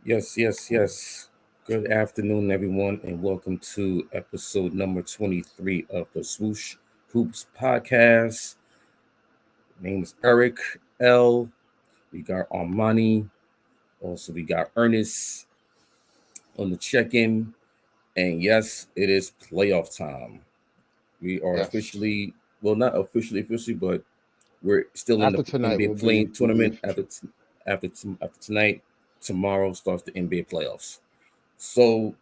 Yes, yes, yes. Good afternoon, everyone, and welcome to episode number 23 of the Swoosh Hoops podcast. Name is Eric L. We got Armani. Also, we got Ernest on the check in. And yes, it is playoff time. We are Yes. officially, well, not officially, but we're still in the After tonight NBA will be playing tournament official. after tonight. Tomorrow starts the NBA playoffs. So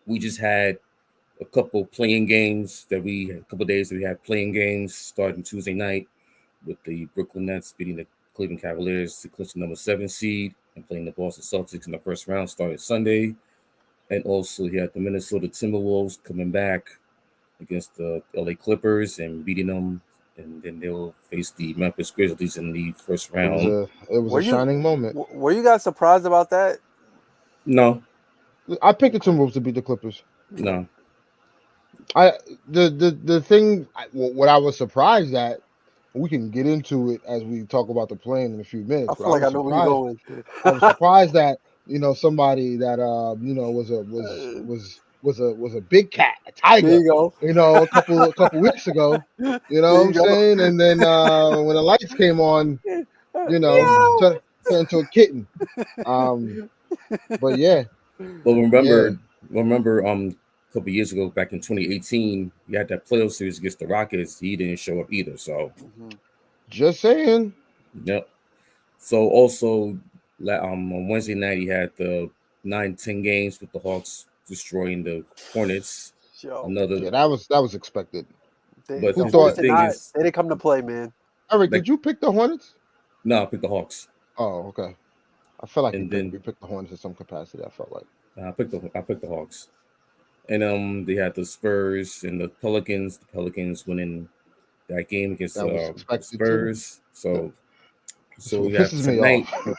we just had a couple days that we had playing games starting Tuesday night with the Brooklyn Nets beating the Cleveland Cavaliers to clinch the number 7 seed and playing the Boston Celtics in the first round starting Sunday. And also he had the Minnesota Timberwolves coming back against the LA Clippers and beating them. And then they'll face the Memphis Grizzlies in the first It was round. a it was Were a you shining moment. were you guys surprised about that? No, I picked the Timberwolves to beat the Clippers. Okay. no. I the thing what I was surprised at. We can get into it as we talk about the plane in a few minutes. I But feel like I know where you're going. I was surprised that somebody that was Uh, was a big cat, a there tiger. you go. A couple weeks ago. You know There what you I'm go. saying? And then when the lights came on, Meow. turned into a kitten. Um, but yeah, Well, yeah. a couple years ago, back in 2018, you had that playoff series against the Rockets. He didn't show up either. So, Mhm. Just saying. yep. So also, on Wednesday night, he had the 9-10 games with the Hawks destroying the Hornets. Yo, Another, Yeah, that was expected. but Who the the Hornets thought? did thing not. is, They didn't come to play, man. Eric, like, did you pick the Hornets? no, I picked the Hawks, Oh, okay. I feel like and then you picked the Hornets in some capacity. I felt like. I picked the Hawks, and they had the Spurs and the Pelicans. The Pelicans winning that game against That was the expected too. Spurs. So What we have pisses me tonight. off.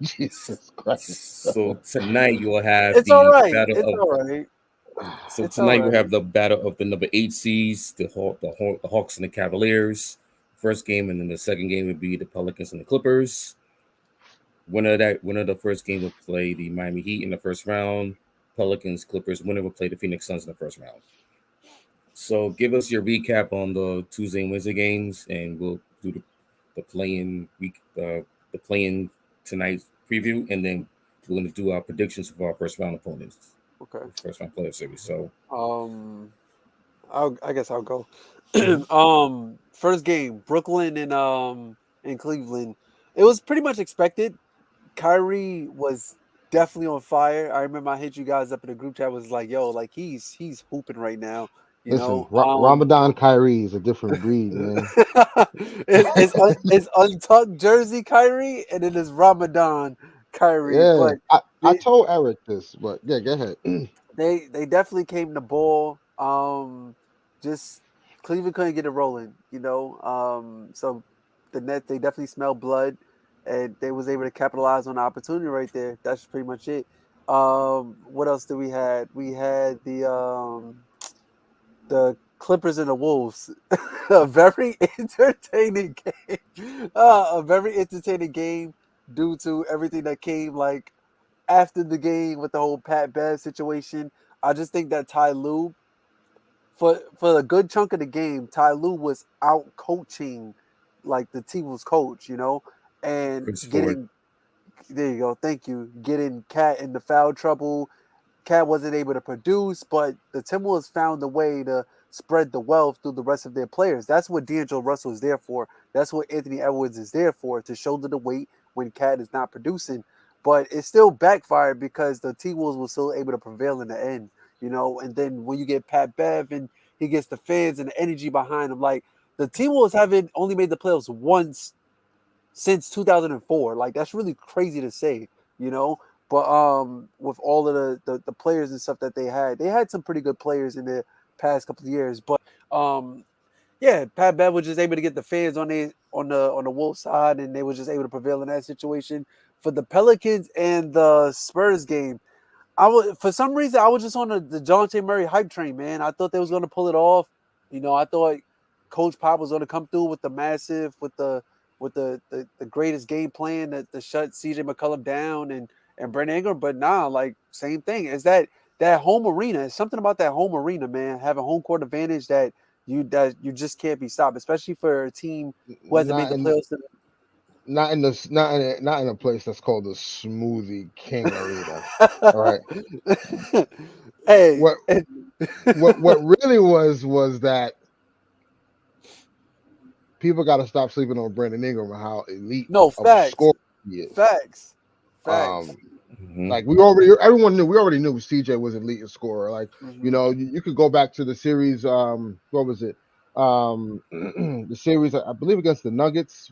Jesus Christ. So tonight you will have It's all the right. battle It's of. all right. So It's all tonight we right. have the battle of the number 8 seeds, the Hawks and the Cavaliers. First game, and then the second game would be the Pelicans and the Clippers. Winner of the first game will play the Miami Heat in the first round. Pelicans, Clippers. Winner will play the Phoenix Suns in the first round. So give us your recap on the Tuesday and Wednesday games, and we'll do the playing week, the playing tonight's preview, and then we're going to do our predictions for our first round opponents, Okay. first round playoff series. So Um, I guess I'll go. mhm. First game, Brooklyn and Cleveland. It was pretty much expected. Kyrie was definitely on fire. I remember I hit you guys up in the group chat. Was like, yo, like he's hooping right now. You Listen, know, Ramadan Kyrie is a different breed, man. it's untucked jersey Kyrie, and it is Ramadan Kyrie. Yeah, But I they told Eric this, but yeah, go ahead. they definitely came to ball. Just Cleveland couldn't get it rolling. So the net they definitely smelled blood, and they was able to capitalize on the opportunity right there. That's pretty much it. What else did we had? We had the Clippers and the Wolves. A very entertaining game. A very entertaining game due to everything that came like after the game with the whole Pat Bev situation. I just think that Ty Lue, for a good chunk of the game, Ty Lue was out coaching like the team was coach, and Chris Ford. getting there you go, thank you, getting Cat into foul trouble. Cat wasn't able to produce, but the Timberwolves found a way to spread the wealth through the rest of their players. That's what D'Angelo Russell is there for. That's what Anthony Edwards is there for, to shoulder the weight when Cat is not producing. But it still backfired because the T-Wolves were still able to prevail in the end, And then when you get Pat Bev and he gets the fans and the energy behind him, like the T-Wolves haven't only made the playoffs once since 2004. Like that's really crazy to say, you know. But with all of the players and stuff that they had some pretty good players in the past couple of years. But um, yeah, Pat Bev was just able to get the fans on the Wolves side, and they was just able to prevail in that situation. For the Pelicans and the Spurs game, I was for some reason I was just on the Dejounte Murray hype train, man. I thought they was going to pull it off. I thought Coach Pop was going to come through with the massive, with the greatest game plan to shut CJ McCollum down and Brandon Ingram. But nah, like same thing. Is that home arena? It's something about that home arena, man. Having home court advantage that you just can't be stopped, especially for a team who hasn't made Not the in playoffs. not in a place that's called the Smoothie King Arena. All right. Hey, What what really was that people got to stop sleeping on Brandon Ingram and how elite no of a facts, scorer he is. facts, facts. Um, Mhm. like we already knew CJ was an elite scorer. Like Mhm. you could go back to the series. What was it? The series I believe against the Nuggets,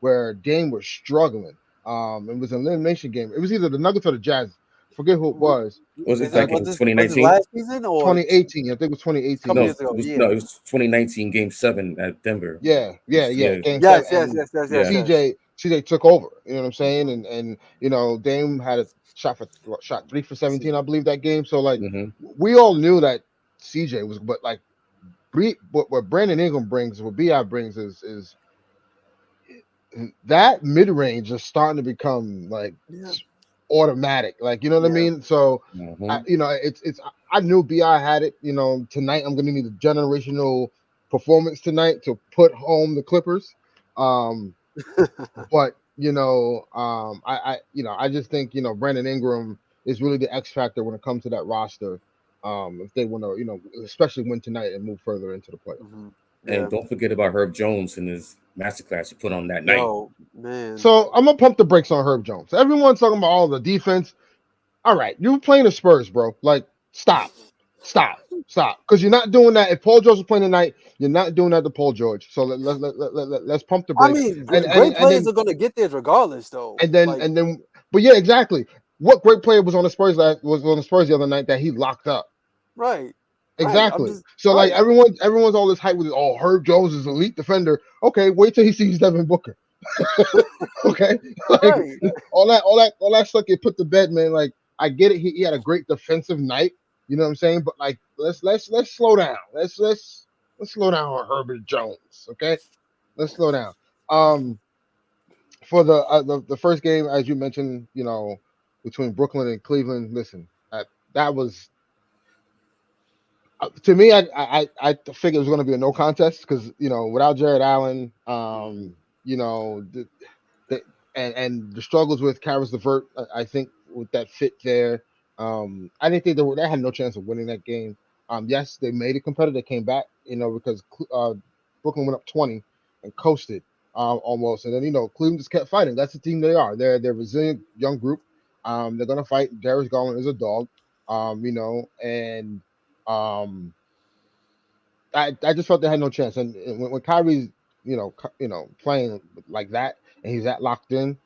where Dame was struggling. It was an elimination game. It was either the Nuggets or the Jazz. Forget who it was. Was it Is this back And in was this 2019? last season or 2018, I think it was a couple 2018. No, years ago? no, Yeah. it was 2019 Game 7 at Denver. Yeah. Yeah, Game seven, Yes, yes, and yes, yes, yes, yeah. yes. CJ took over. You know what I'm saying? And Dame had a shot 3 for 17, I believe, that game. So like Hmm. we all knew that CJ was, but like what Brandon Ingram brings, what Bi brings is that mid range is starting to become like Yeah, automatic. Like you know what I yeah. mean? So Hmm. it's I knew Bi had it. Tonight I'm gonna need a generational performance tonight to put home the Clippers. Um, but I just think Brandon Ingram is really the X factor when it comes to that roster. If they want to, especially win tonight and move further into the playoffs. Mhm. And Yeah. don't forget about Herb Jones and his masterclass he put on that night. Yo, man. So I'm gonna pump the brakes on Herb Jones. Everyone's talking about all the defense. All right, you're playing the Spurs, bro. Like, stop, because you're not doing that. If Paul George is playing tonight, you're not doing that to Paul George. So let's pump the I brakes. mean, And great and players then are gonna get theirs regardless, though. and then Like, and then, but yeah, exactly. What great player was on the Spurs the other night that he locked up? right, right. I'm Exactly. just So like right. everyone's all this hype with Herb Jones is elite defender. Okay, wait till he sees Devin Booker. Okay, like Right. all that stuff get put to bed, man. Like I get it, he had a great defensive night. You know what I'm saying? But like let's slow down. Let's slow down on Herbert Jones. Okay, let's slow down. Um, for the first game, as you mentioned, between Brooklyn and Cleveland. Listen, that was to me. I figured it was going to be a no contest because without Jared Allen, you know the, and the struggles with Karis LeVert, I think with that fit there, I didn't think they had no chance of winning that game. Yes, they made it competitive. They came back, because Brooklyn went up 20 and coasted almost, and then Cleveland just kept fighting. That's the team they are. They're a resilient young group. They're gonna fight. Darius Garland is a dog. And um, I just felt they had no chance. And when Kyrie's playing like that and he's that locked in,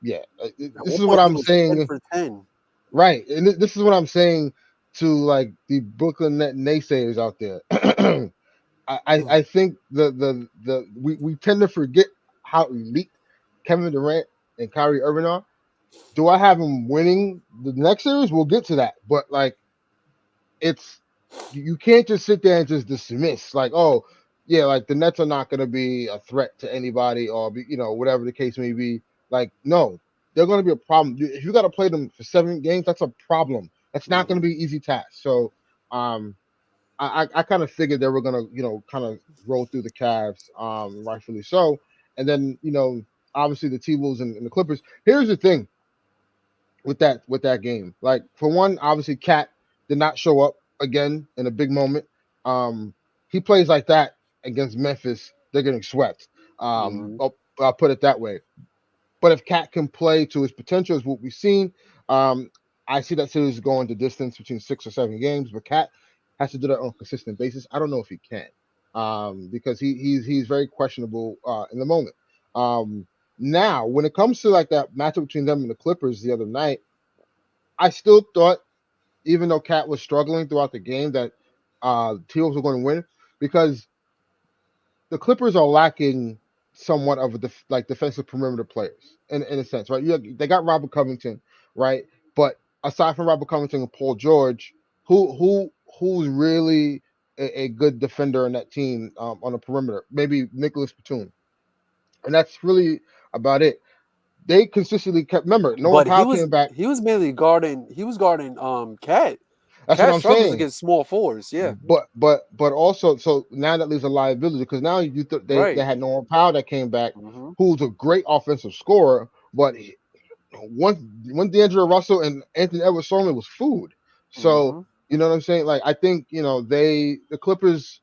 yeah, At this one is what point, he I'm was 10 saying. for 10. Right, and this is what I'm saying to like the Brooklyn Net naysayers out there. I think we tend to forget how elite Kevin Durant and Kyrie Irving are. Do I have them winning the next series? We'll get to that, but like it's you can't just sit there and just dismiss like, oh yeah, like the Nets are not going to be a threat to anybody or whatever the case may be. Like no, they're going to be a problem. If you got to play them for 7 games, that's a problem. That's not going to Mhm. be an easy task. So I kind of figured they were going to kind of roll through the Cavs, rightfully so. And then obviously the T-Wolves and the Clippers. Here's the thing with that game. Like for one, obviously Cat did not show up again in a big moment. He plays like that against Memphis, they're getting swept. Mhm. I'll put it that way. But if Cat can play to his potential, is what we've seen. I see that series going the distance between 6 or 7 games, but Cat has to do that on a consistent basis. I don't know if he can, because he's very questionable in the moment. Um, Now, when it comes to like that matchup between them and the Clippers the other night, I still thought, even though Cat was struggling throughout the game, that T-Wolves were going to win because the Clippers are lacking somewhat of like defensive perimeter players in a sense, right? They got Robert Covington, right? But aside from Robert Covington and Paul George, who's really a good defender in that team on the perimeter? Maybe Nicholas Batum, and that's really about it. they consistently kept. Remember, Norman But Powell came back. he was mainly guarding. He was guarding Cat. That's what Cat I'm struggles saying. against small fours. Yeah, But also, so now that leaves a liability because now they right. had Norman Powell that came back, Mm-hmm. who's a great offensive scorer, but once D'Angelo Russell and Anthony Edwards saw him, it was food. So Mm-hmm. you know what I'm saying? Like I think the Clippers,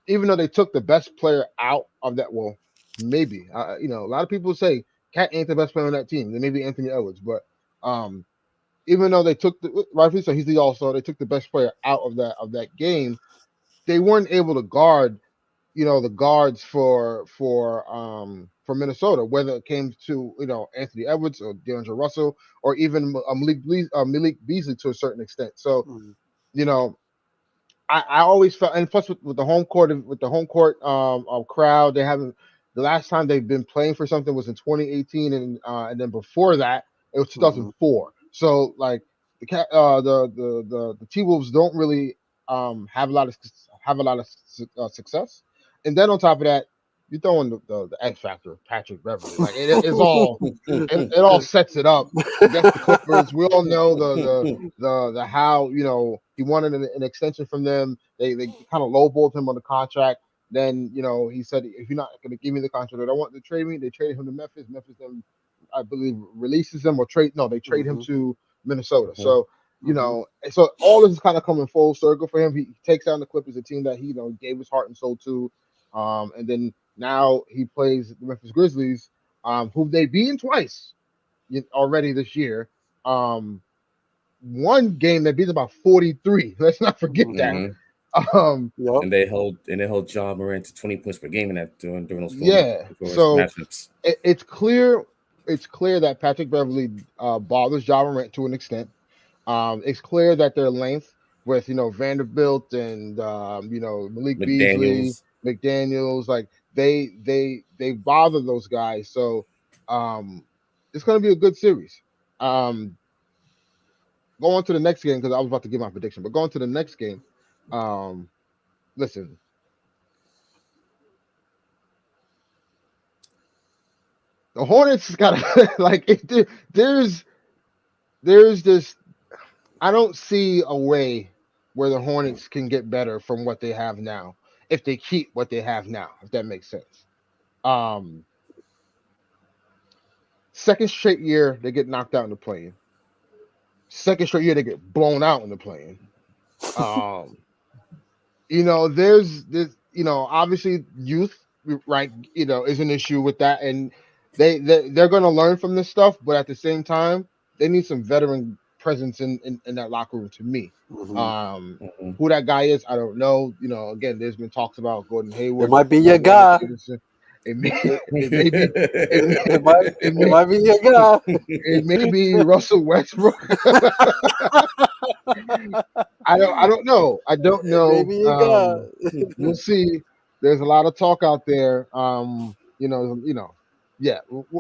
even though they took the best player out of that, well, maybe a lot of people say Cat ain't the best player on that team. They may be Anthony Edwards, but even though they took rightfully so, he's the all-star. They took the best player out of that game. They weren't able to guard, the guards for Minnesota, whether it came to Anthony Edwards or D'Angelo Russell or even Malik Beasley to a certain extent. So Mm-hmm. you know, I always felt, and plus with the home court crowd, they haven't. The last time they've been playing for something was in 2018, and then before that it was 2004. So like the T Wolves don't really have a lot of success, and then on top of that, you throw in the X factor of Patrick Beverly. Like it's all it all sets it up against the Clippers. We all know the how he wanted an extension from them. They kind of lowballed him on the contract. Then he said, if you're not going to give me the contract that I want to trade me, they traded him to Memphis. Memphis then I believe releases him or trade. No, they trade him to Minnesota. So so all this is kind of coming full circle for him. He takes down the Clippers, a team that he gave his heart and soul to, and then now he plays the Memphis Grizzlies, who they beaten twice already this year. One game they beat about 43. Let's not forget that. Yep. And they hold John Morant to 20 points per game in that during those Yeah. So matchups. it's clear that Patrick Beverly bothers Ja Morant to an extent. It's clear that their length with Vanderbilt and Malik Beasley, McDaniels. McDaniels, like they bother those guys. So it's going to be a good series. Go on to the next game because I was about to give my prediction, but going to the next game. Listen, the Hornets got like there's this. I don't see a way where the Hornets can get better from what they have now if they keep what they have now. If that makes sense. Second straight year they get knocked out in the play-in. Second straight year they get blown out in the play-in. There's this. Obviously youth, right? Is an issue with that, and they're going to learn from this stuff, but at the same time, they need some veteran presence in that locker room. To me, who that guy is, I don't know. Again, there's been talks about Gordon It Hayward. might be your guy. It may be. It might be your guy. It may be Russell Westbrook. I don't know. I don't know. Maybe your guy. We'll see. There's a lot of talk out there. Yeah,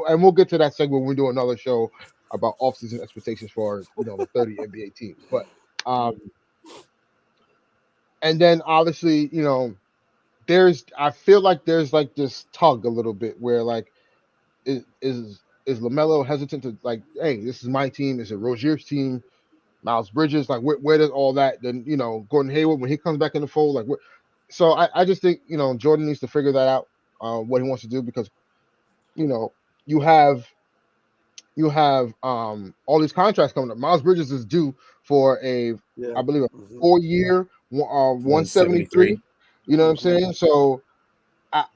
and we'll get to that segment when we do another show about offseason expectations for the 30 NBA teams. But and then obviously I feel like there's like this tug a little bit where like is LaMelo hesitant to like, hey, this is my team. Is it Rozier's team? Miles Bridges, like where does all that? Then Gordon Hayward when he comes back in the fold, like so I just think Jordan needs to figure that out, what he wants to do because you have all these contracts coming up. Miles Bridges is due for I believe a 4-year 173. You know what I'm saying? So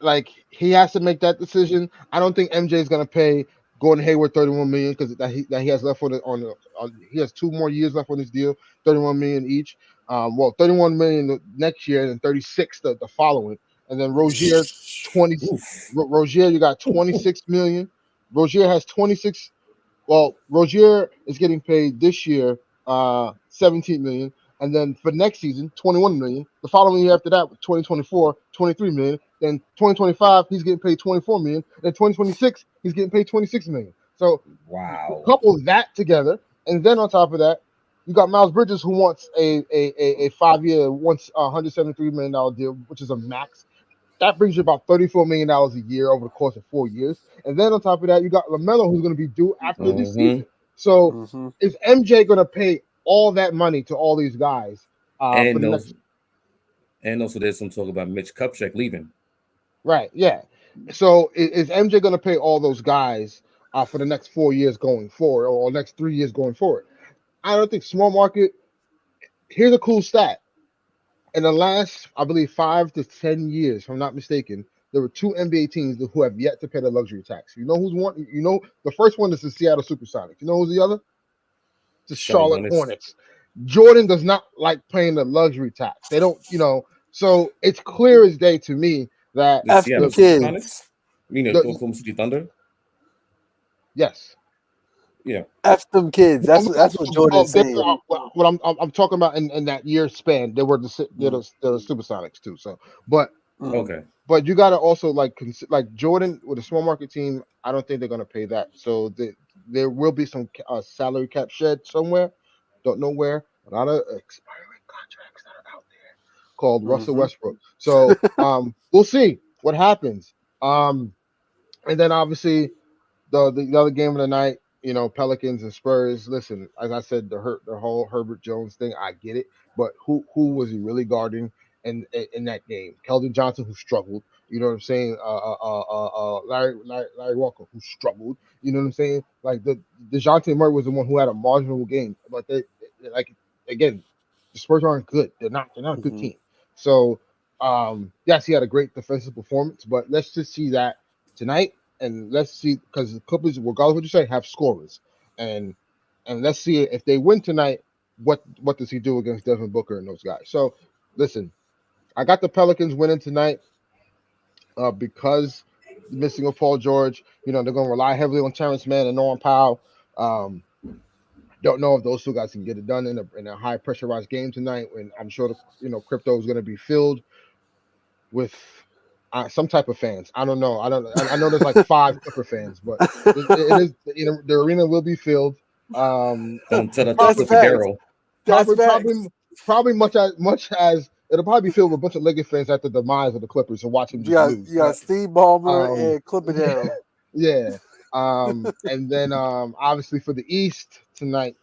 like he has to make that decision. I don't think MJ is gonna pay Gordon Hayward $31 million because that he has left he has 2 more years left on his deal, $31 million each. 31 million next year and 36 the following. And then Rozier 20. Rozier, you got 26 million. Rozier has 26. Well, Rozier is getting paid this year 17 million. And then for next season, 21 million. The following year after that, 2024, 23 million. Then 2025, he's getting paid 24 million. Then 2026, he's getting paid 26 million. So wow. Couple that together, and then on top of that, you got Miles Bridges who wants a 5-year, $173 million deal, which is a max. That brings you about $34 million a year over the course of 4 years. And then on top of that, you got LaMelo, who's going to be due after this season. So is MJ going to pay all that money to all these guys for And the also, next? and also, there's some talk about Mitch Kupchak leaving. Right. Yeah. So is MJ going to pay all those guys for the next 4 years going forward, or next 3 years going forward? I don't think small market. Here's a cool stat. In the last, I believe, 5 to 10 years, if I'm not mistaken, there were 2 NBA teams who have yet to pay the luxury tax. You know who's one? You know, the first one is the Seattle Supersonics. You know who's the other? The Charlotte Hornets. Jordan does not like paying the luxury tax. They don't, so it's clear as day to me that The Seattle Supersonics? You mean the Oklahoma City Thunder? Yes. Yeah. F them kids. That's what Jordan's saying. What I'm talking about in that year span, there were the Supersonics too. So, but okay. But you got to also like Jordan with a small market team. I don't think they're going to pay that. So there will be some salary cap shed somewhere. Don't know where. A lot of expiring contracts that are out there called Russell Westbrook. So we'll see what happens. And then obviously the other game of the night, Pelicans and Spurs. Listen, as I said, the whole Herbert Jones thing, I get it, but who was he really guarding in that game? Keldon Johnson, who struggled. You know what I'm saying? Larry Walker, who struggled. You know what I'm saying? Like DeJounte Murray was the one who had a marginal game, but again, the Spurs aren't good. They're not a good team. So yes, he had a great defensive performance, but let's just see that tonight. And let's see, because the Clippers, regardless of what you say, have scorers, and let's see if they win tonight. What does he do against Devin Booker and those guys? So, listen, I got the Pelicans winning tonight because missing of Paul George. They're going to rely heavily on Terrence Mann and Norman Powell. Don't know if those two guys can get it done in a high pressurized game tonight. And I'm sure crypto is going to be filled with some type of fans. I don't know. I know there's like 5 Clipper fans, but it is. The arena will be filled. Don't tell the That's Daryl. Probably much as it'll probably be filled with a bunch of Lakers fans at the demise of the Clippers and watch him just lose. Yeah, Steve Ballmer and Clipper Daryl. Yeah. And then obviously for the East tonight,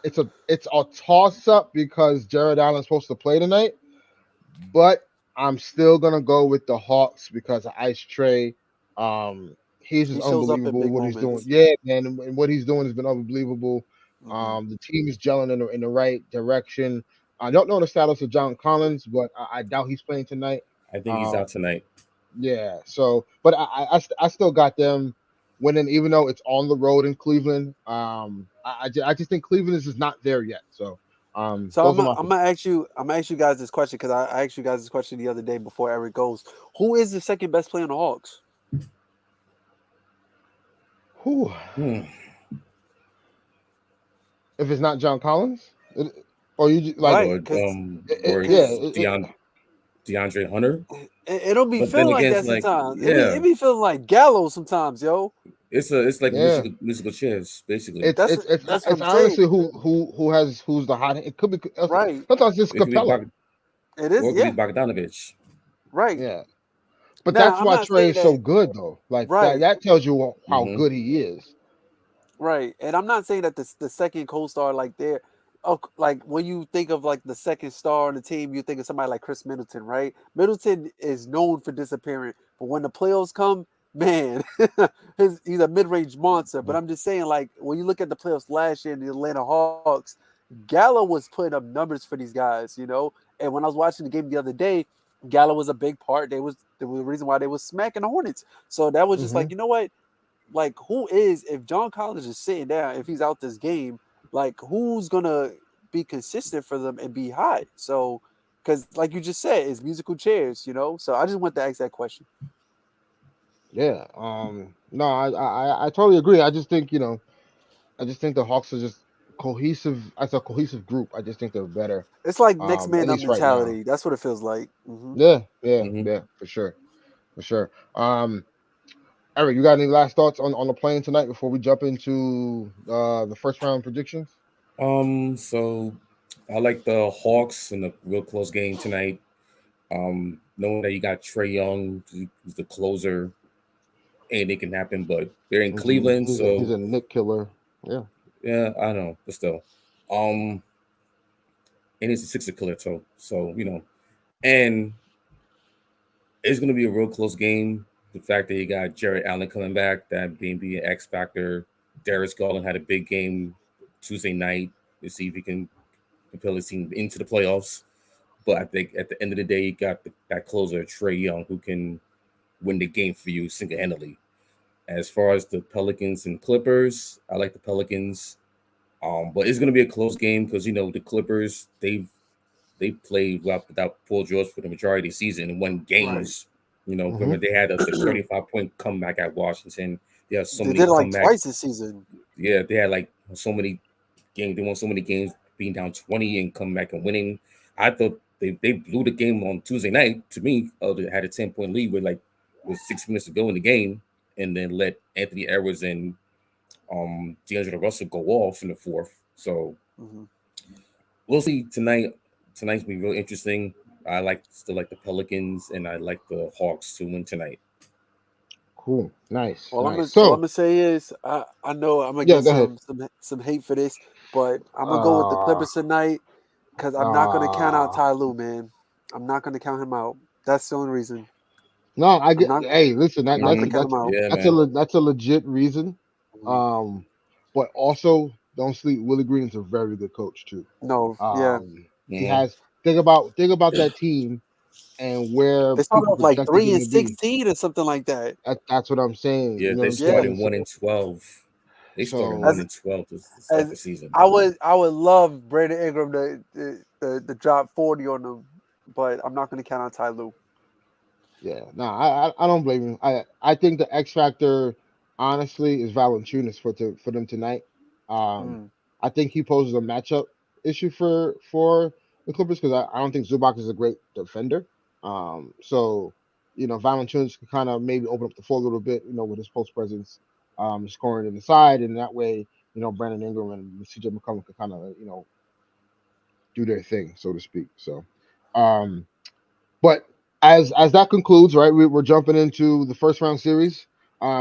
it's a toss up because Jared Allen's supposed to play tonight. But I'm still gonna go with the Hawks because of Ice Trey. He's just unbelievable what he's doing. Yeah, man, and what he's doing has been unbelievable. The team is gelling in the right direction. I don't know the status of John Collins, but I doubt he's playing tonight. I think he's out tonight. Yeah. So, but I still got them winning, even though it's on the road in Cleveland. I just think Cleveland is just not there yet. So. I'm gonna ask you guys this question because I asked you guys this question the other day before Eric goes. Who is the second best player on the Hawks? Who? If it's not John Collins, or you like DeAndre Hunter. It'll be feeling like that sometimes. Yeah. It be feeling like Gallo sometimes, yo. It's like musical chairs, basically. It's honestly who's the hot. It could be right. Sometimes it's Capella. It is. Or it could be Bogdanovich. Right. Yeah. But that's why Trey is so good, though. Like that tells you how good he is. Right. And I'm not saying that the second co-star like there. Oh, like when you think of like the second star on the team, you think of somebody like Chris Middleton, right? Middleton is known for disappearing, but when the playoffs come, man, he's a mid-range monster. But I'm just saying, like when you look at the playoffs last year in the Atlanta Hawks, Gallo was putting up numbers for these guys, And when I was watching the game the other day, Gallo was a big part. There was the reason why they was smacking the Hornets. So that was just like, you know what? Like if John Collins is sitting down, if he's out this game, like who's gonna be consistent for them and be hot? So, because like you just said, it's musical chairs, So I just want to ask that question. Yeah. No, I totally agree. I just think the Hawks are just cohesive as a cohesive group. I just think they're better. It's like next man up mentality. Right, that's what it feels like. Yeah, for sure. Eric, you got any last thoughts on the plane tonight before we jump into the first round predictions? So I like the Hawks in a real close game tonight. Knowing that you got Trae Young, who's the closer, anything can happen. But they're in Cleveland, He's so a Nick killer. Yeah. yeah, I know, but still, um, and he's a Sixer killer too. So and it's gonna be a real close game. The fact that you got Jared Allen coming back, that being be an X factor. Darius Garland had a big game Tuesday night to see if he can propel his team into the playoffs. But I think at the end of the day, you got that closer, Trae Young, who can win the game for you single handedly. As far as the Pelicans and Clippers, I like the Pelicans. But it's gonna be a close game because the Clippers they played without Paul George for the majority of the season and won Right. games. Remember they had the 35-point comeback at Washington. They had so They many did it like comeback. twice this season. Yeah, they had like so many games. They won so many games, being down 20 and coming back and winning. I thought they blew the game on Tuesday night. To me, they had a 10-point lead with 6 minutes to go in the game, and then let Anthony Edwards and D'Angelo Russell go off in the fourth. So Mhm. we'll see tonight. Tonight's gonna be real interesting. I still like the Pelicans, and I like the Hawks to win tonight. Cool. Nice. All I'm Nice. gonna So say is I know I'm gonna yeah, get go ahead. some hate for this, but I'm gonna go with the Clippers tonight because I'm not gonna count out Ty Lue, man. I'm not gonna count him out. That's the only reason. No, I I'm get. not Hey, listen, I'm not gonna Mhm. count him out. Yeah, man. that's a legit reason. Mhm. But also don't sleep. Willie Green is a very good coach too. No, yeah, He Mhm. has think about that team and where they started people off like projected three them and to be. 16 or something like that. That's what I'm saying. Yeah, You know what they I'm Yeah, started saying? 1-12. They started So as 1-12 to start as the season. I would love Brandon Ingram to drop 40 on them, but I'm not gonna count out Ty Lue. yeah, no, I don't blame him. I think the X factor, honestly, is Valanciunas for them tonight. Um, Mm. I think he poses a matchup issue for the Clippers because I don't think Zubac is a great defender. So Valanciunas can kind of maybe open up the floor a little bit, with his post presence, scoring in the side, and that way, Brandon Ingram and CJ McCollum can kind of do their thing, so to speak. So, um, but as that concludes, right, we're jumping into the first round series,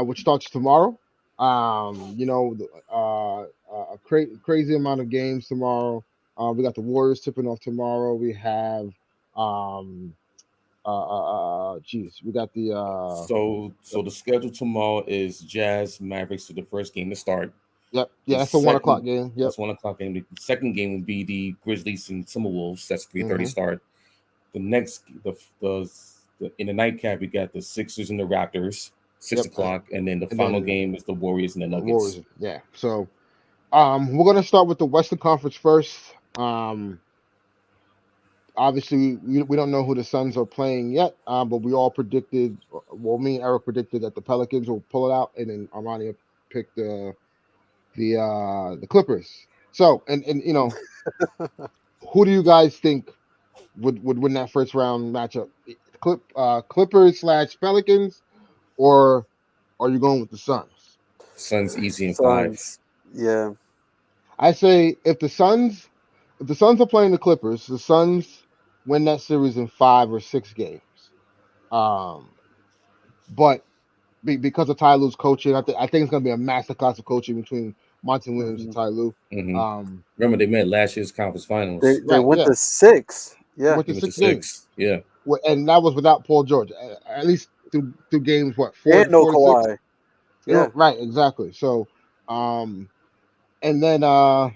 which starts tomorrow. A crazy amount of games tomorrow. We got the Warriors tipping off tomorrow. We have, we got So the schedule tomorrow is Jazz Mavericks to the first game to start. yep, The yeah, that's a 1 o'clock second game. Yep. That's 1 o'clock game. The second game would be the Grizzlies and Timberwolves. That's 3:30 Hmm. start. The next the in the nightcap we got the Sixers and the Raptors, six Yep. o'clock, and then the And final then game is the Warriors and the Nuggets. Warriors. Yeah. So, we're gonna start with the Western Conference first. Obviously, we don't know who the Suns are playing yet, but we all predicted. Well, me and Eric predicted that the Pelicans will pull it out, and then Armani picked the Clippers. So, and who do you guys think would win that first round matchup? Clippers / Pelicans, or are you going with the Suns? Suns easy in 5. Suns. Yeah. I say if the Suns are playing the Clippers, the Suns win that series in 5 or 6 games. Um, but because of Ty Lue's coaching, I think it's gonna be a masterclass of coaching between Monty Williams and Hmm. Ty Lue. Hmm. Um, Remember they met last year's conference finals. They right, went yeah, to 6. they Yeah. went They to went to 6 games, 6. Yeah. and that was without Paul George. At least through games what four And no four to six. Kawhi. Yeah. Right, exactly. So, and then the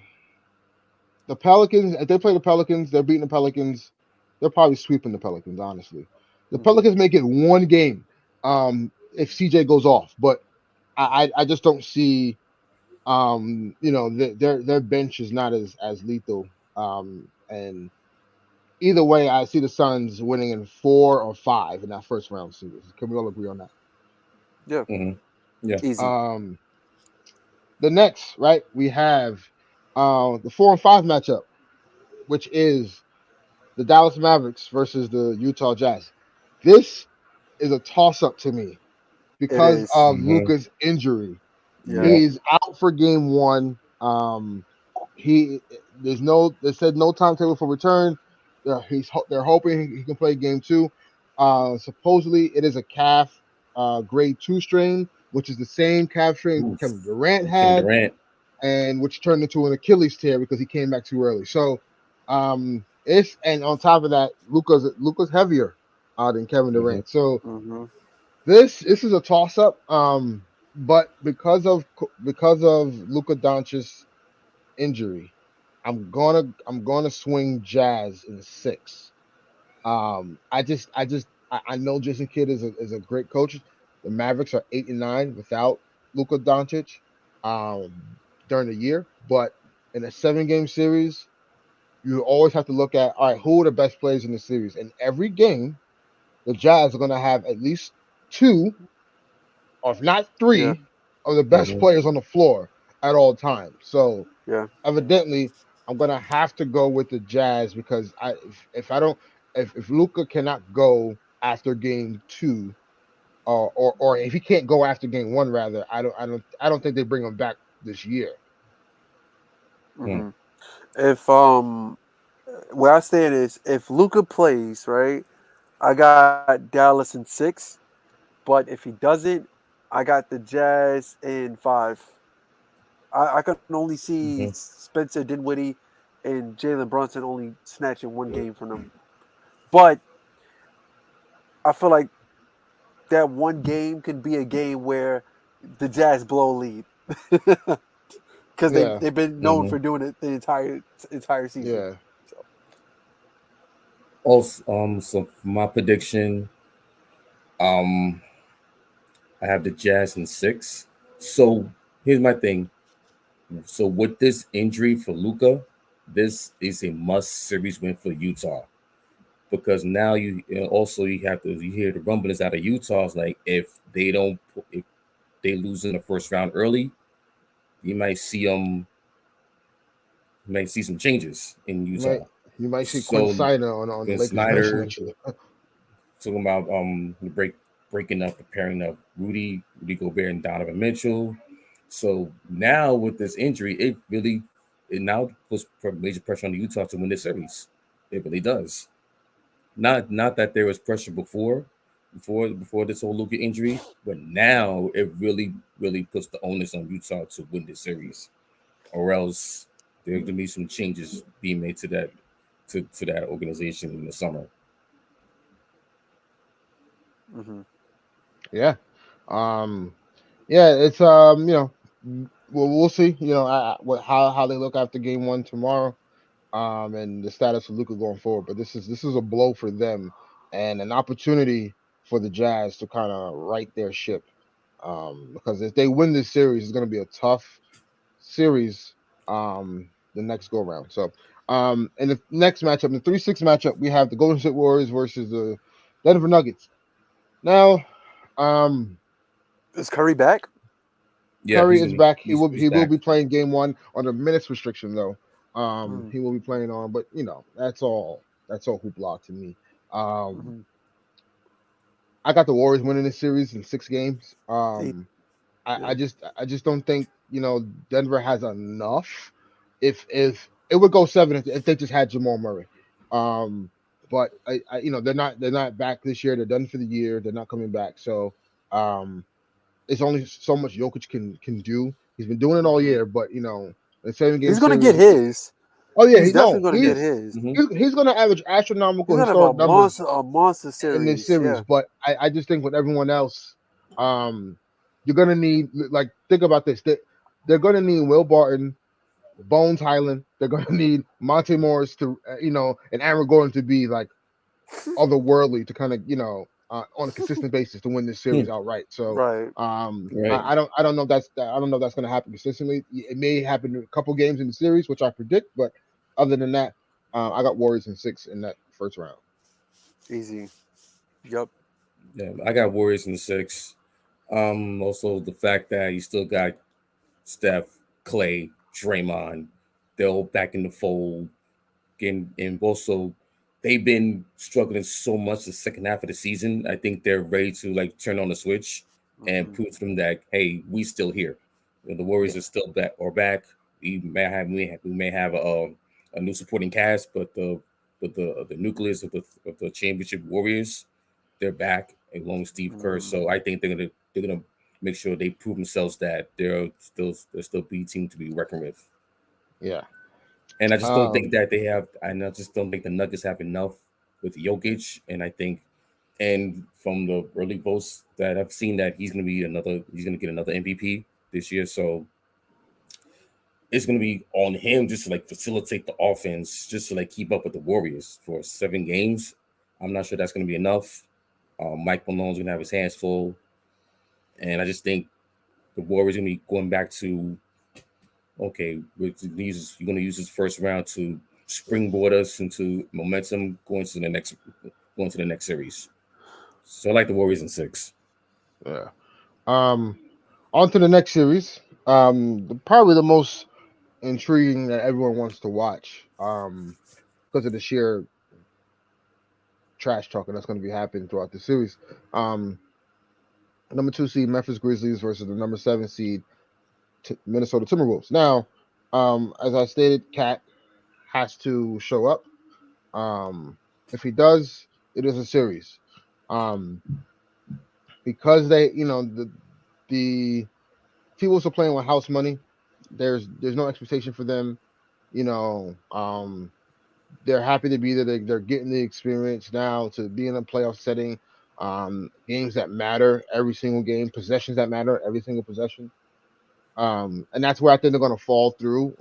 Pelicans, if they play the Pelicans, they're beating the Pelicans. They're probably sweeping the Pelicans, honestly. The Hmm. Pelicans make it 1 game if CJ goes off, but I just don't see their bench is not as lethal. And either way, I see the Suns winning in 4 or 5 in that first round series. Can we all agree on that? Yeah. Hmm. Yeah. Easy. The next, right, we have the 4 and 5 matchup, which is the Dallas Mavericks versus the Utah Jazz. This is a toss up to me It because is. of Hmm. Luka's injury. Yeah. Yeah. He's out for game 1. He they said no timetable for return. they're hoping he can play game two. Supposedly it is a calf grade 2 strain, which is the same calf strain Oof. Kevin Durant Kevin had, Durant. and which turned into an Achilles tear because he came back too early. So it's and on top of that, Luca's heavier than Kevin Mm-hmm. Durant. So Mm-hmm. this is a toss up. But because of Luka Doncic's injury, I'm gonna swing Jazz in 6. I know Jason Kidd is a great coach. The Mavericks are 8-9 without Luka Doncic during the year, but in a 7 game series, you always have to look at, all right, who are the best players in the series? And every game, the Jazz are going to have at least two, or if not Yeah. three, of the best Mm-hmm. players on the floor at all times. So Yeah. evidently, I'm gonna have to go with the Jazz because if I don't if Luca cannot go after game two, or if he can't go after game one, rather, I don't think they bring him back this year. Mm-hmm. If where I stand is if Luca plays, right, I got Dallas in 6, but if he doesn't, I got the Jazz in 5. I can only see Mm-hmm. Spencer Dinwiddie and Jalen Brunson only snatching one game from them. But I feel like that one game could be a game where the Jazz blow a lead because Yeah, they've been known Mm-hmm. for doing it the entire season. yeah. So Also, so for my prediction, um, I have the Jazz in 6. So here's my thing. So with this injury for Luca, this is a must series win for Utah because now also you have to you hear the rumblings out of Utah. It's like if they lose in the first round early, you might see you might see some changes in You might Utah. you might see Quinn So Snyder on the Quinn Lakers bench Snyder next year. talking about breaking up, preparing up Rudy Gobert and Donovan Mitchell. So now with this injury, it now puts major pressure on the Utah to win this series. It really does. Not that there was pressure before this whole Luka injury, but now it really puts the onus on Utah to win this series, or else there are gonna be some changes being made to that organization in the summer. hmm Yeah. Um. Yeah. It's we'll see. How they look after game one tomorrow. And the status of Luca going forward. But this is a blow for them and an opportunity for the Jazz to kind of right their ship. Because if they win this series, it's going to be a tough series. The next go round. So, in the next matchup, the 3-6 matchup, we have the Golden State Warriors versus the Denver Nuggets. Now, um, is Curry back? Yeah, Curry is back. He will he's he will back. be playing game one on a minutes restriction though. Mm-hmm. He will be playing on, but that's all hoopla to me. Um, Mm-hmm. I got the Warriors winning this series in 6 games. Yeah. I just don't think Denver has enough. If it would go 7 if they just had Jamal Murray. Um, but they're not back this year. They're done for the year. They're not coming back. So um, it's only so much Jokic can do. He's been doing it all Mm-hmm. year, but the 7 game He's gonna get series. his. Oh yeah, He's he definitely no, gonna get he's his. Hmm. he's going to average He's astronomical gonna have a historic numbers monster in this series. series. Yeah. But I just think with everyone else, um, you're gonna need, like, think about this. They're gonna need Will Barton, Bones Highland. They're gonna need Monte Morris to and Aaron Gordon to be like otherworldly to kind of on a consistent basis to win this series outright. So Right. Right. I don't know if that's going to happen consistently. It may happen in a couple games in the series, which I predict, but other than that, I got Warriors in 6 in that first round. Easy. Yup. Yeah, I got Warriors in 6. Also the fact that you still got Steph, Clay, Draymond, they're all back in the fold. And also they've been struggling so much the second half of the season. I think they're ready to like turn on the switch and Mm-hmm. prove to them that hey, we still here. The Warriors Yeah, are still back. We may have a new supporting cast, but the nucleus of the championship Warriors. They're back along with Steve Kerr, so I think they're gonna make sure they prove themselves that they're still B team to be reckoned with. Yeah. And I just don't think that they have. And I just don't think the Nuggets have enough with Jokic. And I think, and from the early votes that I've seen, that he's gonna get another MVP this year. So it's gonna be on him just to like facilitate the offense, just to like keep up with the Warriors for 7 games. I'm not sure that's gonna be enough. Mike Malone's gonna have his hands full, and I just think the Warriors gonna be going back to, okay, you're gonna use this first round to springboard us into momentum going to the next series. So I like the Warriors in 6. Yeah. On to the next series. Probably the most intriguing that everyone wants to watch. Because of the sheer trash talking that's going to be happening throughout the series. Number 2 seed Memphis Grizzlies versus the number 7 seed Minnesota Timberwolves. Now, as I stated, Cat has to show up. If he does, it is a series. Because they, the T-Wolves are playing with house money. There's no expectation for them. They're happy to be there. They're getting the experience now to be in a playoff setting. Games that matter every single game, possessions that matter every single possession. And that's where I think they're going to fall through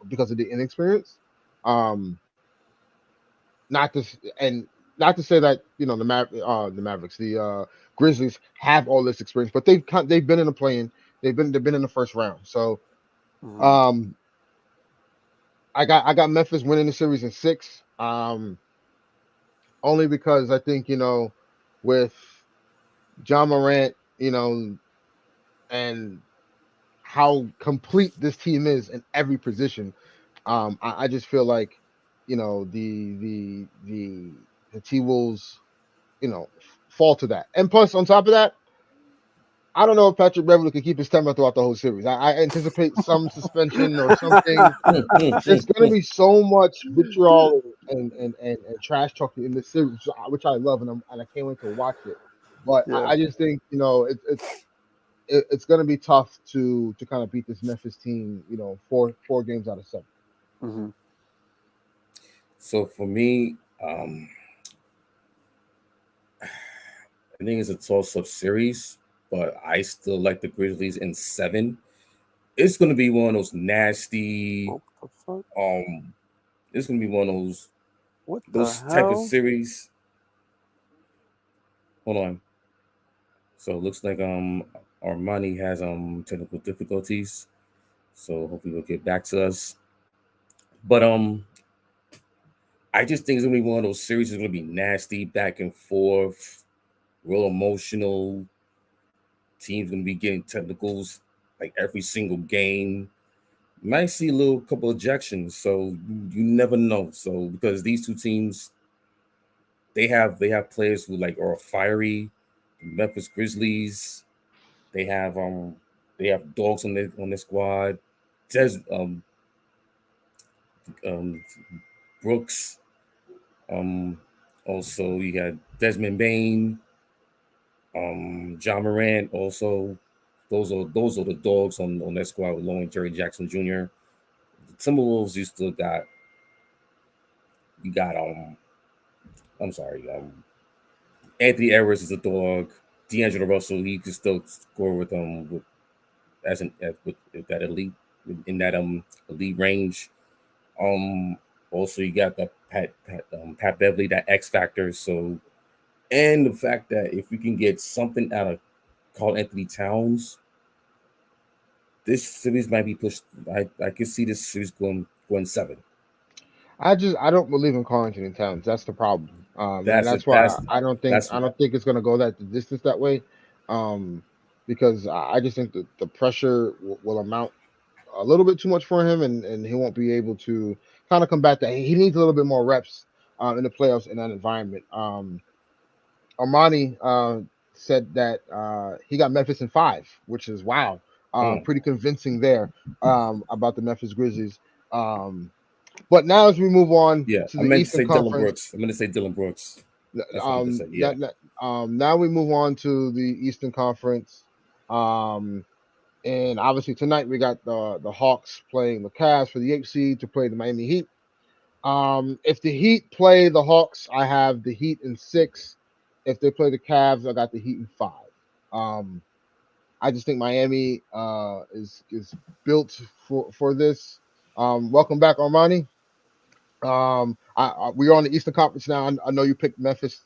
because of the inexperience. Not to and not to say that the Mavericks, the Grizzlies have all this experience, but they've been in the playing. They've been in the first round. So I got Memphis winning the series in 6. Only because I think with John Morant, and how complete this team is in every position. I just feel like the T Wolves fall to that. And plus, on top of that, I don't know if Patrick Beverly can keep his temper throughout the whole series. I anticipate some suspension or something. There's going to be so much vitriol and trash talking in this series, which I love, and I can't wait to watch it. But I just think it's going to be tough to kind of beat this Memphis team. 4 games out of 7. Mm-hmm. So for me, I think it's a toss-up series, but I still like the Grizzlies in 7. It's gonna be one of those nasty. What the fuck? It's gonna be one of What those the type of hell? series. Hold on. So it looks like Armani has technical difficulties. So hopefully he'll get back to us. But I just think it's gonna be one of those series that's gonna be nasty, back and forth, real emotional. Teams gonna be getting technicals like every single game. You might see a little couple ejections, so you never know. So because these two teams, they have players who like are fiery. Memphis Grizzlies, they have dogs on their squad. Des um Brooks. Also you got Desmond Bain, John Morant. Also, those are the dogs on that squad with Lauren Jerry Jackson Jr. The Timberwolves, you got I'm sorry, Anthony Edwards is a dog. D'Angelo Russell, he can still score with with that elite in that elite range. Um, Also you got the Pat Beverly, that X factor. So, and the fact that if we can get something out of Carl Anthony Towns, this series might be pushed. I can see this series going 7. I don't believe in Carlton Towns. That's the problem. And That's it. that's why That's I don't think it's gonna go that the distance that way. Um, because I just think that the pressure will amount a little bit too much for him, and he won't be able to kind of combat that. He needs a little bit more reps in the playoffs in that environment. Armani said that he got Memphis in 5, which is wow. Pretty convincing there about the Memphis Grizzlies. Um, But now as we move on Yeah, to I the meant to Eastern say Dylan Conference, Brooks. I'm going to say Dylan Brooks. That's what I meant to say. Yeah. now we move on to the Eastern Conference. And obviously tonight we got the Hawks playing the Cavs for the 8th seed to play the Miami Heat. If the Heat play the Hawks, I have the Heat in 6. If they play the Cavs, I got the Heat in 5. I just think Miami is built for this. Welcome back, Armani. We're on the Eastern Conference now. I know you picked Memphis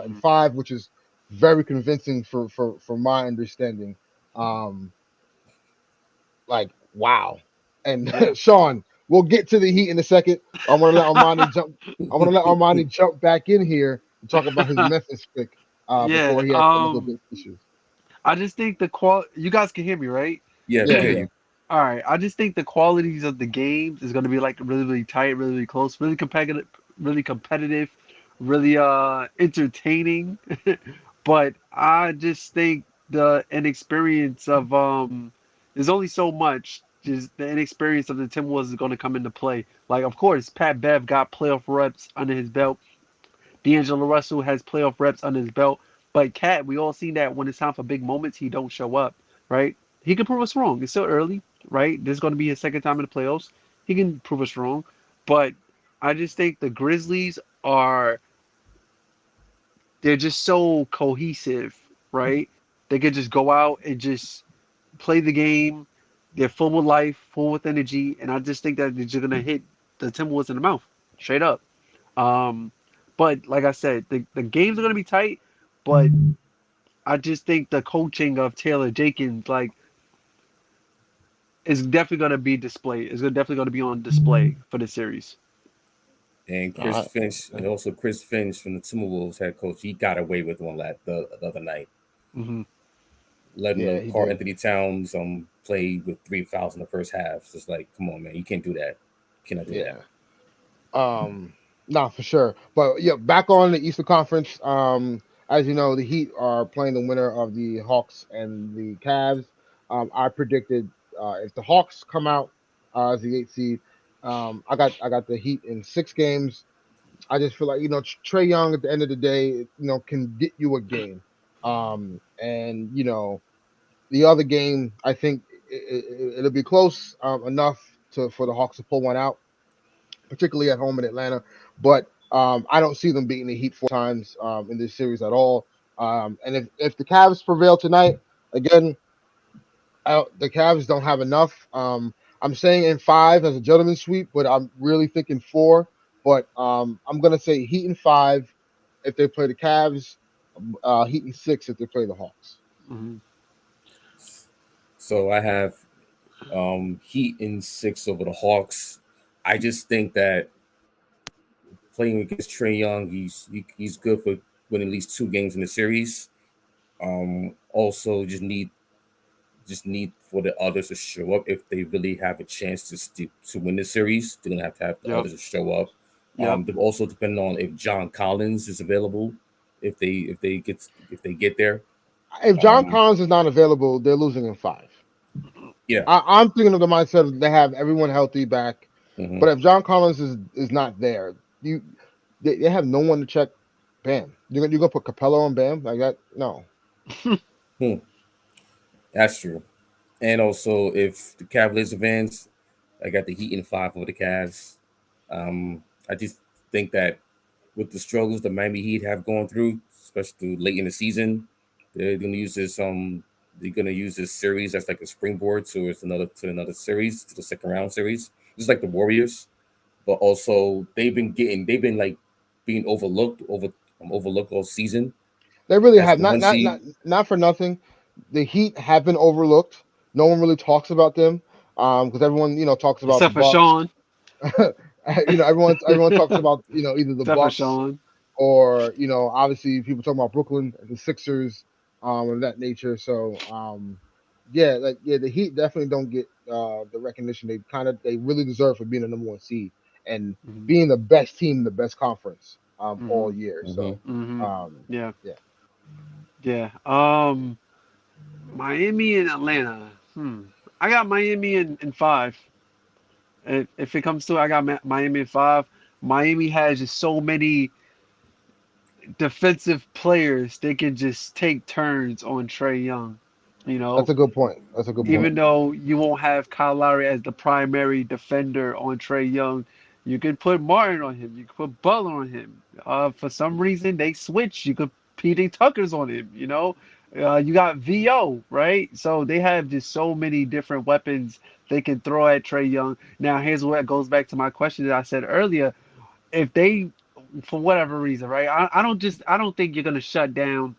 in 5, which is very convincing for my understanding. Like wow. And Yeah. Sean, we'll get to the Heat in a second. I want to let Armani jump. I want to let Armani jump back in here and talk about his Memphis pick Yeah. before he has technical issues. I just think the qual. You guys can hear me, right? Yeah, we Yeah, can hear yeah. you. All right. I just think the qualities of the games is going to be like really, really tight, really, really close, really competitive, really entertaining. But I just think the inexperience of there's only so much. Just the inexperience of the Timberwolves is going to come into play. Like, of course, Pat Bev got playoff reps under his belt. D'Angelo Russell has playoff reps under his belt. But Cat, we all seen that when it's time for big moments, he don't show up, right? He can prove us wrong. It's still early, right? This is going to be his second time in the playoffs. He can prove us wrong. But I just think the Grizzlies are they're just so cohesive, right? They could just go out and just play the game. They're full with life, full with energy, and I just think that they're just gonna hit the Timberwolves in the mouth, straight up. Um, but like I said, the games are gonna be tight, but I just think the coaching of Taylor Jenkins, like, is definitely gonna be displayed. It's definitely gonna be on display for the series. And Chris Uh, Finch, and also Chris Finch from the Timberwolves head coach, he got away with one the other night, Hmm. letting yeah, the he Carl did. Anthony Towns play with 3 fouls in the first half. It's just like, come on, man, you can't do that. You cannot do that. Yeah. For sure. But yeah, back on the Eastern Conference. As you know, the Heat are playing the winner of the Hawks and the Cavs. I predicted if the Hawks come out as the 8th seed, I got the Heat in 6 games. I just feel like Trey Young at the end of the day, can get you a game. And the other game, I think it'll be close enough for the Hawks to pull one out, particularly at home in Atlanta. But I don't see them beating the Heat 4 times in this series at all. And if the Cavs prevail tonight, again, the Cavs don't have enough. I'm saying in 5 as a gentleman's sweep, but I'm really thinking 4. But I'm gonna say Heat in 5 if they play the Cavs, Heat in 6 if they play the Hawks. Hmm. So I have Heat in 6 over the Hawks. I just think that playing against Trey Young, he's good for winning at least 2 games in the series. Also, just need for the others to show up if they really have a chance to win the series. They're gonna have to have the Yep. others to show up. Yep. Also depending on if John Collins is available, if they get there. If John Um, Collins is not available, they're losing in 5. yeah. I'm thinking of the mindset of they have everyone healthy back, Hmm. but if John Collins is not there, they have no one to check Bam. You're gonna put Capella on Bam like that? No. Hmm. That's true. And also, if the Cavaliers advance, I got the Heat in 5 over the Cavs. I just think that with the struggles the Miami Heat have gone through, especially late in the season, they're going to use this. They're going to use this series as like a springboard to another series, to the second round series. Just like the Warriors, but also they've been like being overlooked all season They really as have the not one not seed. not not for nothing. The Heat have been overlooked. No one really talks about them because everyone talks about the Except for Bucks. Sean. Everyone talks about either the Except for Bucks Sean. or obviously people talking about Brooklyn, the Sixers, of that nature. So the Heat definitely don't get the recognition they really deserve for being the number 1 seed and Hmm. being the best team in the best conference Hmm. all year. Hmm. So Hmm. Yeah. yeah, Yeah. Miami and Atlanta. I got Miami in 5. If it comes to, I got Miami in 5. Miami has just so many defensive players. They can just take turns on Trey Young. You know, That's a good point. That's a good point. even though you won't have Kyle Lowry as the primary defender on Trey Young, you could put Martin on him. You could put Butler on him. For some reason, they switch. You could PJ Tucker's on him. You got VO, right? So they have just so many different weapons they can throw at Trey Young. Now, here's what goes back to my question that I said earlier. If they, for whatever reason, right? I don't think you're gonna shut down.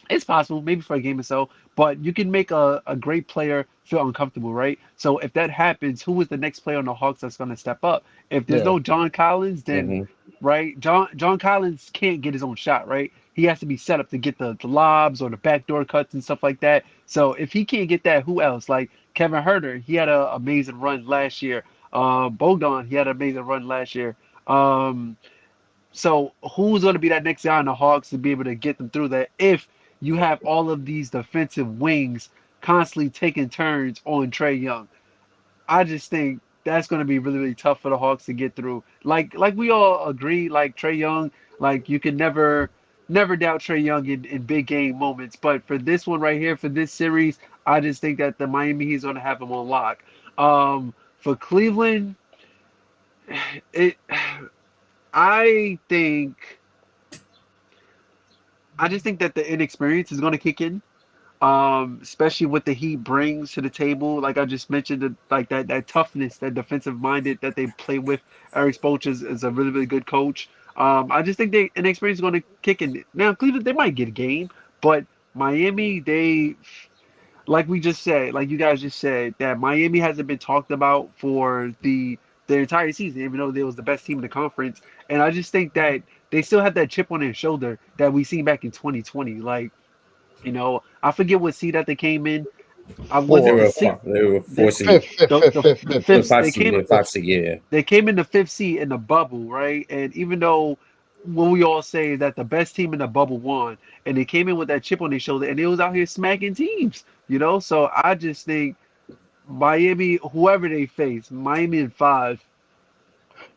It's possible, maybe for a game or so, but you can make a great player feel uncomfortable, right? So if that happens, who is the next player on the Hawks that's going to step up? If there's Yeah. no John Collins, then hmm right, John Collins can't get his own shot, right? He has to be set up to get the lobs or the backdoor cuts and stuff like that. So if he can't get that, who else? Like Kevin Herter, he had an amazing run last year. Bogdan, he had an amazing run last year. Um, so who's going to be that next guy on the Hawks to be able to get them through that if you have all of these defensive wings constantly taking turns on Trey Young? I just think that's going to be really, really tough for the Hawks to get through. Like we all agree, like Trey Young, like you can never doubt Trey Young in big game moments. But for this one right here, for this series, I just think that the Miami Heat is going to have him on lock. For Cleveland, it I think I just think that the inexperience is going to kick in, especially what the Heat brings to the table. Like I just mentioned, like that toughness, that defensive minded that they play with. Eric Spoelstra is a really, really good coach. I just think the inexperience is going to kick in. Now Cleveland, they might get a game, but Miami, like we just said, like you guys just said, that Miami hasn't been talked about for the entire season, even though they was the best team in the conference. And I just think that they still have that chip on their shoulder that we seen back in 2020. Like, I forget what seed that they came in. Was They it Four, the were sixth? they were The, forcing the the fifth. five seed, the fifth. 5 seed, yeah. They came in the fifth seed in the bubble, right? And even though when we all say that the best team in the bubble won, and they came in with that chip on their shoulder, and they was out here smacking teams, So I just think Miami, whoever they face, Miami in 5.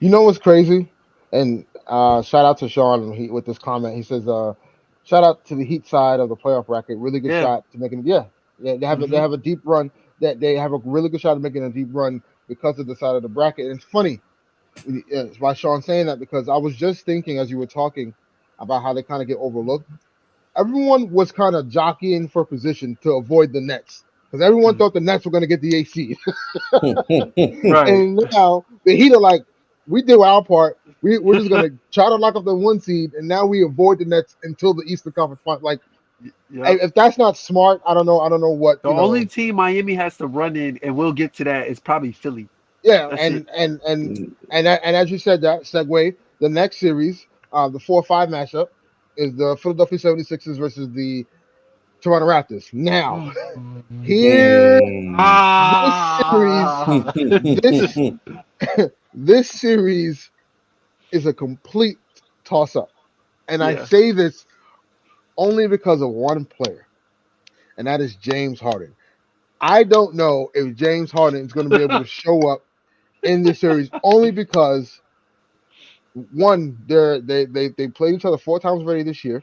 You know what's crazy? And shout out to Sean with this comment. He says, shout out to the Heat side of the playoff bracket. Really good Yeah. shot to making. Yeah, they have they Hmm. have a deep run. That they have a really good shot at making a deep run because of the side of the bracket. And it's funny, why Sean saying that, because I was just thinking as you were talking about how they kind of get overlooked. Everyone was kind of jockeying for position to avoid the Nets because everyone thought the Nets were going to get the AC. Right. And now the Heat are like, we did our part. We're just gonna try to lock up the 1 seed, and now we avoid the Nets until the Eastern Conference Final. Like, Yep. if that's not smart, I don't know. I don't know what The only team Miami has to run in, and we'll get to that, is probably Philly. Yeah, That's it. and as you said, that segue, the next series, the 4-5 matchup is the Philadelphia 76ers versus the Toronto Raptors. Now, here, Mm. this series, Ah. this this series is a complete toss up. And I Yeah. say this only because of one player, and that is James Harden. I don't know if James Harden is going to be able to show up in this series only because one, they played each other 4 times already this year,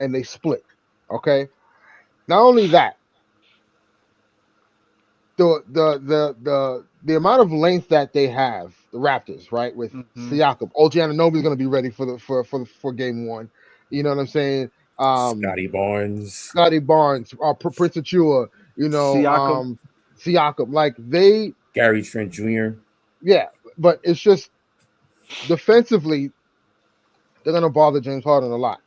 and they split. Okay, not only that, the amount of length that they have, the Raptors, right, with Hmm. Siakam, OG Anunoby is going to be ready for game one. You know what I'm saying? Scotty Barnes, Scotty Barnes, Prince Achua, Siakam. Siakam, like they, Gary Trent Jr. yeah, but it's just defensively they're gonna bother James Harden a lot.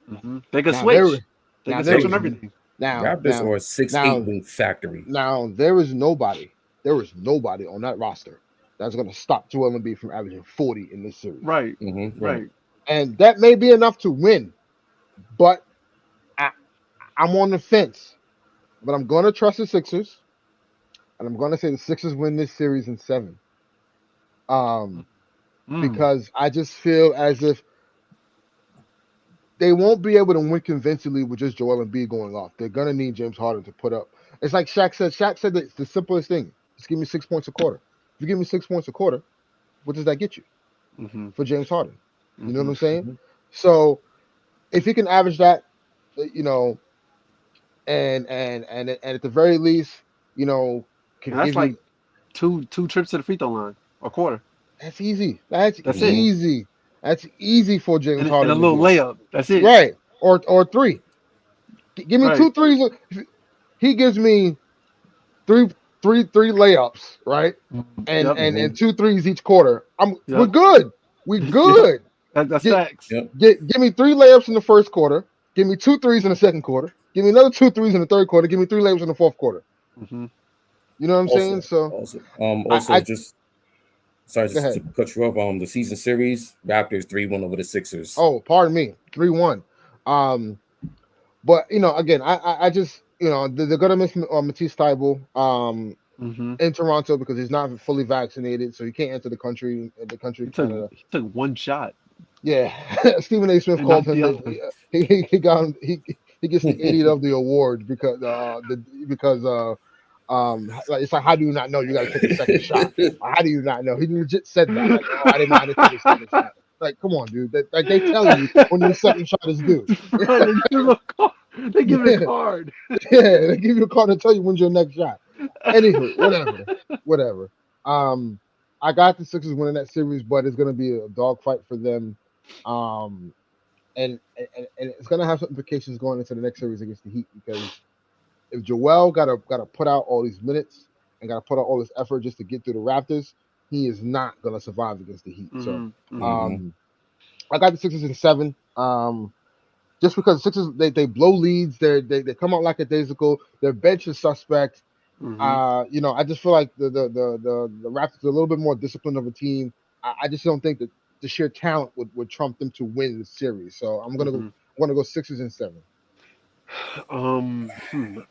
They can Now there, switch. They now can there switch is on everything. now Raptors now are a 6'8" now wing factory. now there is nobody on that roster that's gonna stop Joel Embiid from averaging 40 in this series, Right. Right. Right. and that may be enough to win, but I, I'm on the fence. But I'm gonna trust the Sixers, and I'm gonna say the Sixers win this series in 7. Um, Mm. because I just feel as if they won't be able to win convincingly with just Joel Embiid going off. They're gonna need James Harden to put up. It's like Shaq said. Shaq said that it's the simplest thing. Just give me 6 points a quarter. you give me 6 points a quarter, what does that get you for James Harden? You know what I'm saying? Mhm. So if he can average that, and at the very least, can And that's give like you two trips to the free throw line, a quarter. that's easy. That's That's it. easy. That's easy for James And a Harden to little do. layup. That's it. Right. Or three. Give me Right. 2 threes. He gives me three layups, right? And Yep. and Mhm. and 2 threes each quarter. We're Yep. good. We Yeah. good. That's Get facts. Yep. give me 3 layups in the first quarter. Give me 2 threes in the second quarter. Give me another 2 threes in the third quarter. Give me 3 layups in the fourth quarter. Hmm. You know what I'm saying? So Also, I just sorry, go just to ahead. cut you off. The season series, Raptors 3-1 over the Sixers. Oh, pardon me. 3-1. Um, but again, I just they're gonna miss Matisse Thybulle Hmm. in Toronto because he's not fully vaccinated, so he can't enter the country. The country He took Canada. he took one shot Yeah, Stephen A. Smith and called not him the the other. he got him, he gets the idiot of the award because like it's like, how do you not know you got to take a second shot? How do you not know? He legit said that, like, oh, I didn't know how to take a second shot. Like, come on, dude. Like they tell you when your second shot is due. Right, they give him a card. They give him a Yeah, card. yeah. They give you a card to tell you when's your next shot. Anywho, whatever. Um, I got the Sixers winning that series, but it's gonna be a dogfight for them. Um, and it's gonna have some implications going into the next series against the Heat because if Joel gotta put out all these minutes and gotta put out all this effort just to get through the Raptors, he is not gonna survive against the Heat. So Hmm. Hmm. Mhm. um I got the Sixers in 7. Just because the Sixers they blow leads, they come out lackadaisical, their bench is suspect. Hmm. I just feel like the Raptors are a little bit more disciplined of a team. I just don't think that the sheer talent would trump them to win the series. So Hmm. I'm gonna go Sixers in 7.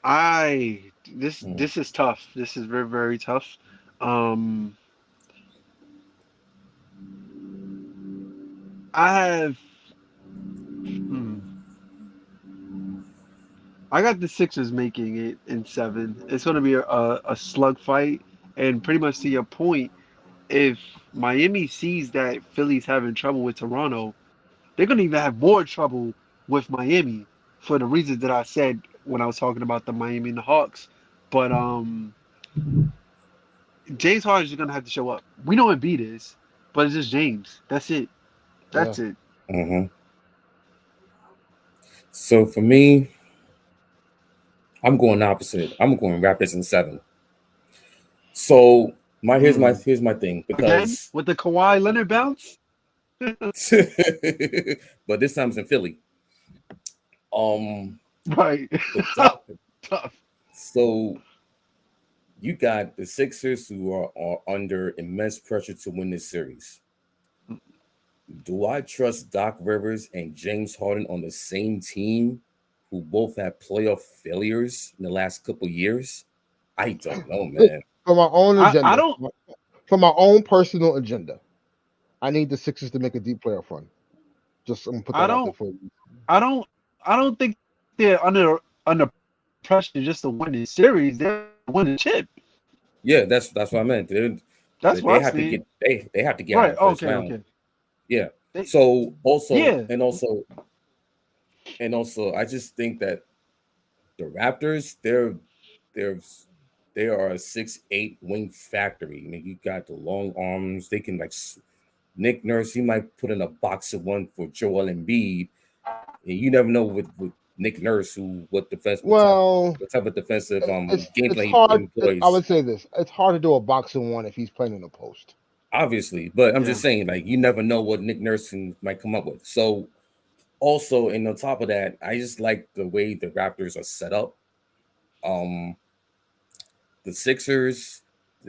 I Mhm. this is tough. This is very, very tough. Um, I have hmm, I got the Sixers making it in 7. It's going to be a slug fight, and pretty much to your point, if Miami sees that Philly's having trouble with Toronto, they're going to even have more trouble with Miami for the reasons that I said when I was talking about the Miami and the Hawks. But James Harden is going to have to show up. We know Embiid is, but it's just James. That's it. Yeah. That's it. Mhm. So for me, I'm going opposite. I'm going Raptors in 7. So Hmm. here's my thing Again because, with the Kawhi Leonard bounce. but this time's in Philly. Um, Right. the top. Tough. So you got the Sixers who are under immense pressure to win this series. Do I trust Doc Rivers and James Harden on the same team who both had playoff failures in the last couple years? I don't know, man. For my own I agenda, don't for my own personal agenda, I need the Sixers to make a deep playoff run. Just I'm gonna put I that out there don't for you. I don't think they're under pressure just to win the series. They're win the chip. Yeah, that's what I meant. That's what They I'm have to saying. get they have to get out of Right. the first Okay. round. Okay. Yeah. They, So yeah. also, I just think that the Raptors, they're they are a 6'8" wing factory. I mean, you got the long arms. They can Nick Nurse. He might put in a box of one for Joel Embiid, and you never know with Nick Nurse Well, what type of defensive game it's plan he hard. I employs. would say this: it's hard to do a boxing one if he's playing in the post. Obviously, but I'm Yeah. just saying, like, you never know what Nick Nurse might come up with. So also, and on top of that, I just like the way the Raptors are set up. Um, the Sixers,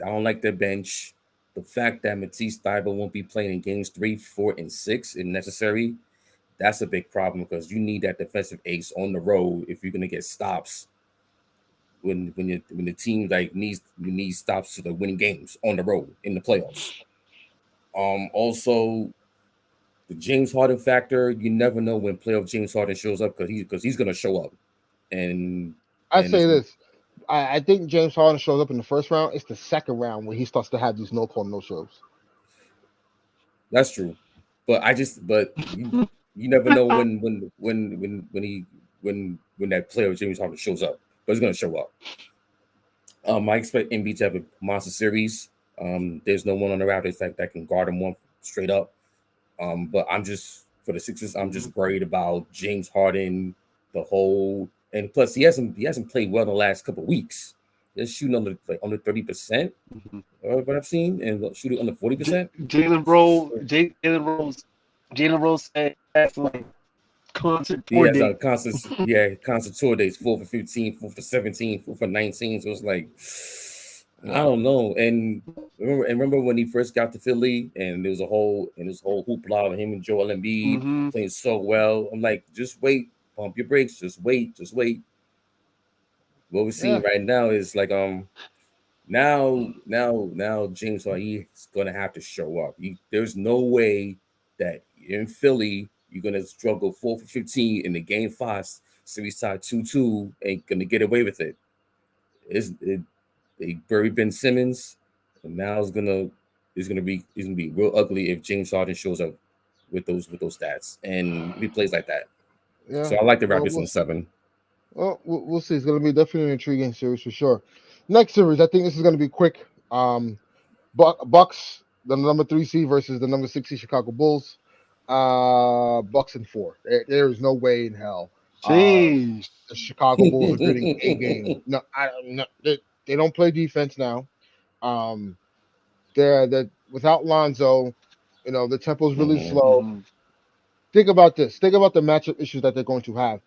I don't like their bench. The fact that Matisse Thybulle won't be playing in games 3, 4, and 6 if necessary, that's a big problem because you need that defensive ace on the road if you're gonna get stops when the team needs stops to the winning games on the road in the playoffs. Also the James Harden factor, you never know when playoff James Harden shows up because he's gonna show up and I and it's say this: I think James Harden shows up in the first round. It's the second round where he starts to have these no call no shows. That's true, but you never know when that player James Harden shows up, but he's gonna show up. I expect Embiid to have a monster series. There's no one on the Raptors that can guard him one straight up. But I'm just for the Sixers. I'm just worried about James Harden, the whole, and plus he hasn't played well in the last couple of weeks. They're shooting under 30%. What I've seen, and shooting under 40%. Jalen Rose said that's like concert He tour has date. constant tour days, 4 for 15, 4 for 17, 4 for 19. So it's like, I don't know. And remember when he first got to Philly, and there was a whole hoopla of him and Joel Embiid playing so well. I'm like, just wait, pump your brakes, just wait. What we're seeing right now is like now James Harden is gonna have to show up. There's no way that in Philly you're gonna struggle 4 for 15 in the game 5 series tied 2-2 ain't gonna get away with it. They buried Ben Simmons, and now it's gonna be real ugly if James Harden shows up with those stats and he plays like that. Yeah. So I like the Raptors in 7. Well, we'll see. It's going to be definitely an intriguing series for sure. Next series, I think this is going to be quick. Bucks, the number 3 seed versus the number 6 seed Chicago Bulls. Bucks in 4. There is no way in hell. Jeez. The Chicago Bulls are getting a game. No, they don't play defense now. They're without Lonzo. The tempo's really slow. Think about this. Think about the matchup issues that they're going to have.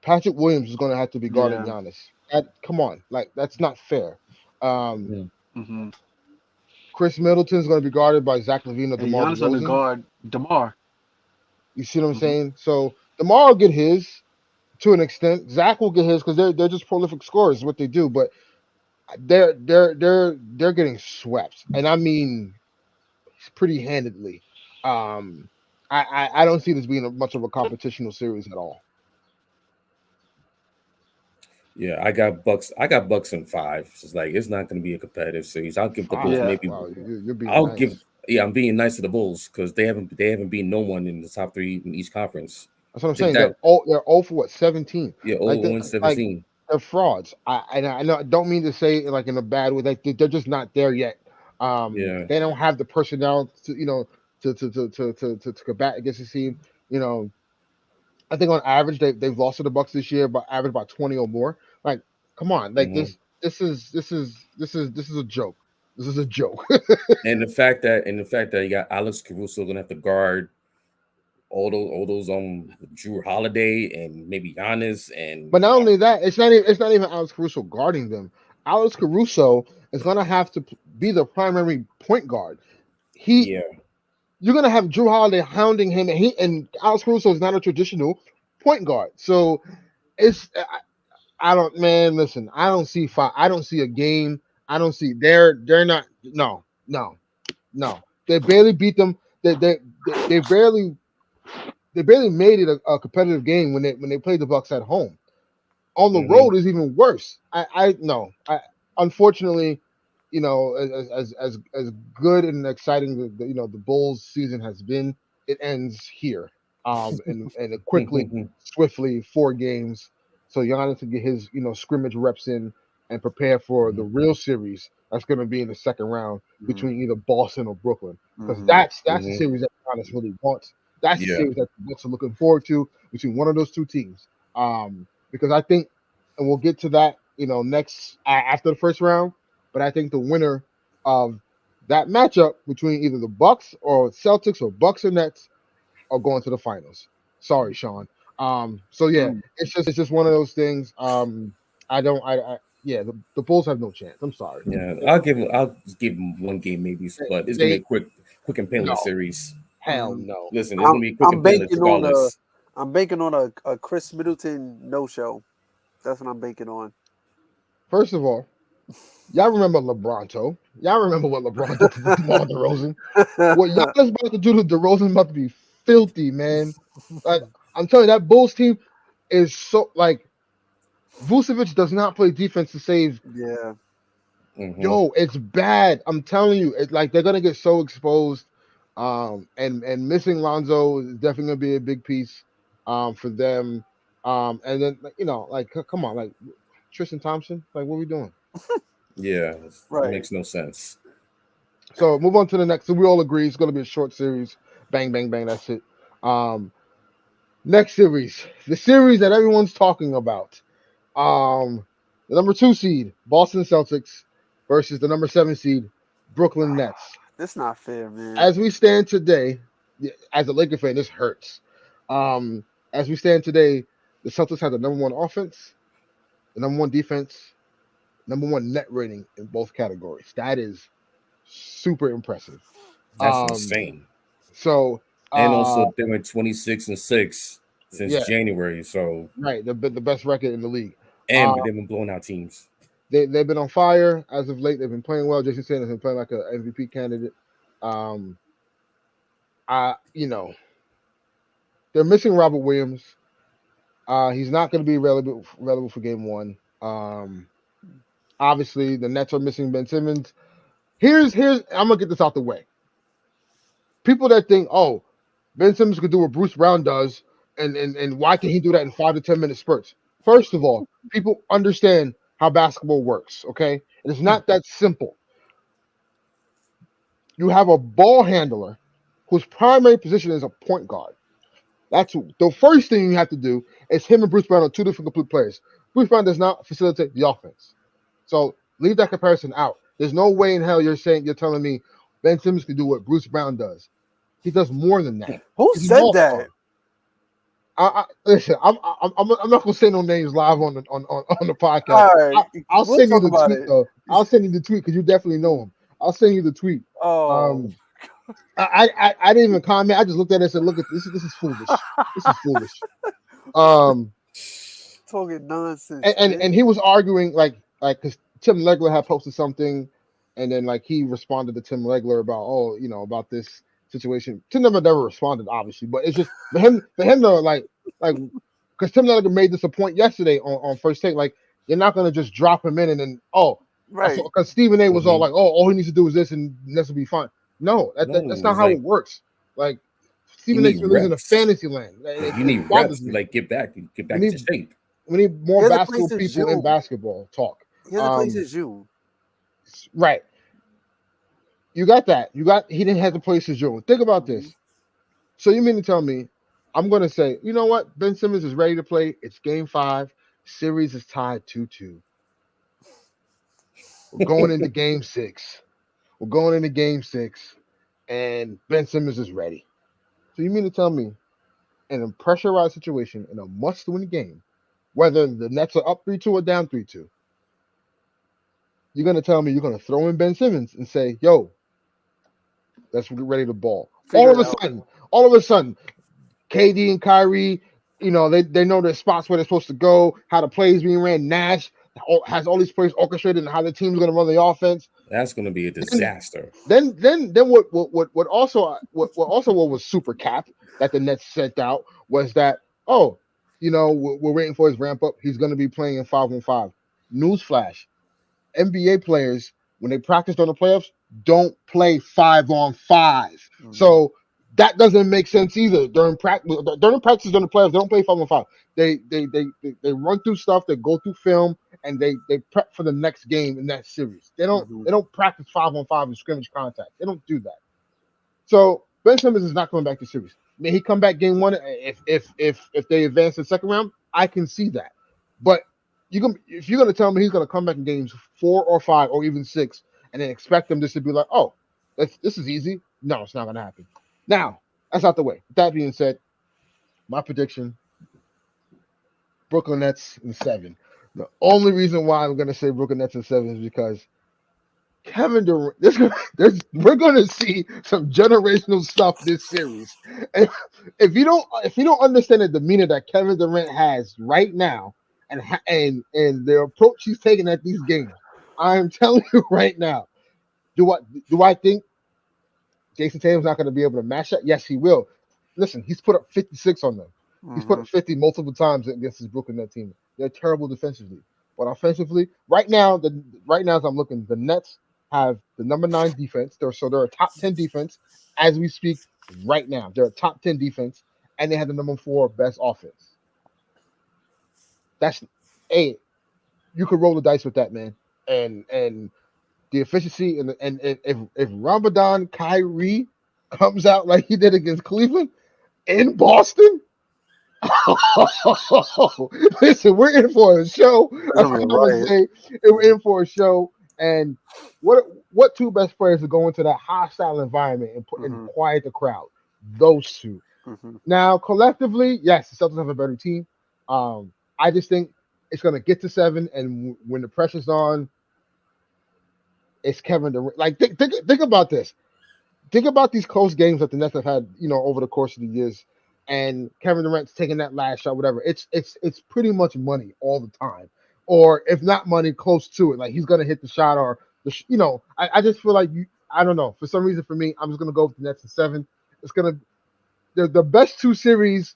Patrick Williams is going to have to be guarding Giannis. Come on, that's not fair. Chris Middleton is going to be guarded by Zach LaVine or DeMar Giannis on the DeRozan. guard DeMar. You see what I'm saying? So DeMar will get his to an extent. Zach will get his because they're just prolific scorers, is what they do. But they're getting swept, and I mean pretty handedly. I don't see this being much of a competitional series at all. Yeah, I got Bucks in 5. It's like it's not going to be a competitive series. I'll give the Bulls maybe. Wow, you're being nice. I'm being nice to the Bulls because they haven't beaten no one in the top 3 in each conference. That's what I'm saying. They're 0 for what, 17? Yeah, 0-17. They're frauds. I know. I don't mean to say it like in a bad way. Like they're just not there yet. They don't have the personnel to to combat against the team. I think on average they've lost to the Bucks this year, but average about 20 or more. Like, come on, like this is a joke. This is a joke. and the fact that you got Alex Caruso gonna have to guard all those Drew Holiday and maybe Giannis and. But not only that, it's not even Alex Caruso guarding them. Alex Caruso is gonna have to be the primary point guard. You're gonna have Drew Holiday hounding him, and Alex Caruso is not a traditional point guard. So I don't see I don't see a game. I don't see they're not no. They barely beat them. They barely made it a competitive game when they played the Bucks at home. On the road is even worse. I unfortunately, as good and exciting the Bulls season has been, it ends here. And quickly, swiftly, 4 games. So Giannis can get his scrimmage reps in and prepare for the real series that's going to be in the second round between either Boston or Brooklyn, because that's the series that Giannis really wants. That's the series that the Bucks are looking forward to between one of those 2 teams. Because I think, and we'll get to that next after the first round. But I think the winner of that matchup between either the Bucks or Celtics or Bucks or Nets are going to the finals. Sorry, Sean. So yeah, it's just one of those things. The Bulls have no chance. I'm sorry. Yeah, I'll just give them 1 game maybe, but it's gonna be a quick and painless series. Hell no. Listen, it's gonna be quick and painless regardless. I'm banking on a Chris Middleton no-show. That's what I'm banking on. First of all, y'all remember LeBronto. Y'all remember what LeBron did to DeMar DeRozan. What y'all is about to do to DeRozan is about to be filthy, man. Like, I'm telling you, that Bulls team is so, like, Vucevic does not play defense to save. Yeah. Yo, it's bad. I'm telling you, it's like they're gonna get so exposed. And missing Lonzo is definitely gonna be a big piece for them. And then like come on, like Tristan Thompson, like what are we doing? Yeah, it Right. makes no sense. So move on to the next. So we all agree it's gonna be a short series. Bang, bang, bang. That's it. Next series, the series that everyone's talking about. The number 2 seed, Boston Celtics, versus the number 7 seed, Brooklyn Nets. That's not fair, man. As we stand today, as a Laker fan, this hurts. As we stand today, the Celtics have the number 1 offense, the number 1 defense, number 1 net rating in both categories. That is super impressive. That's insane. So and also they went 26-6 since yeah. January. So right, the best record in the league. And they've been blowing out teams. They've been on fire as of late. They've been playing well. Jason Tatum has been playing like an MVP candidate. They're missing Robert Williams. He's not going to be available for game 1. Obviously, the Nets are missing Ben Simmons. Here's I'm gonna get this out the way. People that think, oh, Ben Simmons could do what Bruce Brown does, and why can he do that in 5 to 10 minute spurts? First of all, people understand how basketball works, okay? It's not that simple. You have a ball handler whose primary position is a point guard. That's the first thing you have to do. Is him and Bruce Brown are 2 different complete players. Bruce Brown does not facilitate the offense. So leave that comparison out. There's no way in hell you're telling me Ben Simmons can do what Bruce Brown does. He does more than that. Who said that? Listen, I'm not gonna say no names live on the podcast. All right. I'll send you the tweet though. I'll send you the tweet because you definitely know him. I'll send you the tweet. Oh. I didn't even comment. I just looked at it and said, "Look at this. This is foolish. This is foolish." Talking nonsense. And he was arguing like because Tim Legler had posted something, and then like he responded to Tim Legler about about this situation. Tim never responded, obviously, but it's just for him to like because Tim Legler made this a point yesterday on First Take. Like you're not gonna just drop him in and then right because Stephen A was all like, all he needs to do is this and this will be fine. No, that's not how it works. Like Stephen A's losing a fantasy land. You need reps. Like get back to shape. We need more basketball people in basketball talk. He has a place in June. Right. You got that. He didn't have to play since June. Think about this. So you mean to tell me I'm gonna say, you know what? Ben Simmons is ready to play. It's game 5. Series is tied 2-2. We're going into game 6. And Ben Simmons is ready. So you mean to tell me in a pressurized situation, in a must-win game, whether the Nets are up 3-2 or down 3-2, you're going to tell me you're going to throw in Ben Simmons and say, yo, let's get ready to ball. All of a sudden, KD and Kyrie, they know their spots where they're supposed to go, how the plays being ran. Nash has all these plays orchestrated and how the team's going to run the offense. That's going to be a disaster. Then what also was super cap that the Nets sent out was that we're waiting for his ramp up. He's going to be playing in 5-on-5. Newsflash: NBA players when they practice during the playoffs don't play 5-on-5. Mm-hmm. So that doesn't make sense either. During practice during the playoffs, they don't play 5-on-5. They run through stuff. They go through film. And they prep for the next game in that series. They don't practice 5-on-5 in scrimmage contact. They don't do that. So Ben Simmons is not coming back to series. May he come back game 1 if they advance to the second round? I can see that. But if you're gonna tell me he's gonna come back in games 4 or 5 or even 6 and then expect them just to be like, oh, this is easy. No, it's not gonna happen. Now, that's out the way. With that being said, my prediction: Brooklyn Nets in 7. The only reason why I'm going to say Brooklyn Nets in 7 is because Kevin Durant. We're going to see some generational stuff this series. And if you don't understand the demeanor that Kevin Durant has right now, and the approach he's taking at these games, I'm telling you right now. Do I think Jason Tatum's not going to be able to match that? Yes, he will. Listen, he's put up 56 on them. He's put up 50 multiple times against his Brooklyn Nets team. they're terrible defensively. But offensively, right now as I'm looking, the Nets have the number 9 defense. They're a top 10 defense as we speak right now. They're a top 10 defense, and they have the number 4 best offense. That's you could roll the dice with that, man. And the efficiency and if Ramadan Kyrie comes out like he did against Cleveland in Boston, listen, we're in for a show. That's what I'm gonna say. We're in for a show. And what 2 best players to go into that hostile environment and quiet the crowd? Those 2. Now, collectively, yes, the Celtics have a better team. I just think it's gonna get to 7, and when the pressure's on, it's Kevin Durant. Like, think about this. Think about these close games that the Nets have had, over the course of the years, and Kevin Durant's taking that last shot, whatever. It's pretty much money all the time, or if not money, close to it. Like, he's gonna hit the shot, or I just feel like I don't know. For some reason, for me, I'm just gonna go with the Nets in 7. It's gonna the best 2 series.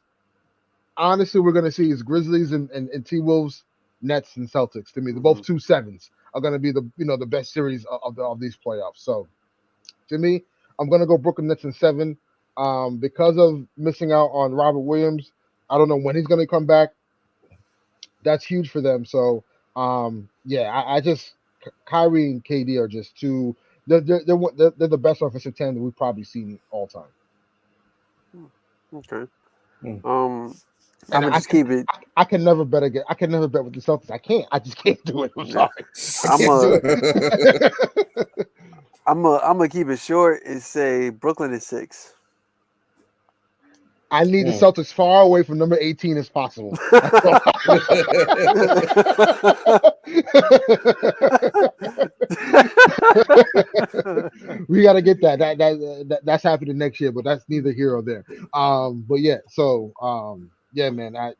Honestly, we're gonna see is Grizzlies and T-Wolves, Nets and Celtics. To me, the both 2 sevens are gonna be the best series of these playoffs. So, to me, I'm gonna go Brooklyn Nets in 7. Because of missing out on Robert Williams, I don't know when he's gonna come back. That's huge for them. So, I just Kyrie and KD are just too. They're the best offensive tandem we've probably seen all time. Okay. I'm gonna just keep it. I can never bet again. I can never bet with the Celtics. I can't. I just can't do it. I'm sorry. I'm gonna keep it short and say Brooklyn is 6. I need the Celtics far away from number 18 as possible. We got to get that. That's happening next year, but that's neither here or there. But yeah, so yeah, man. I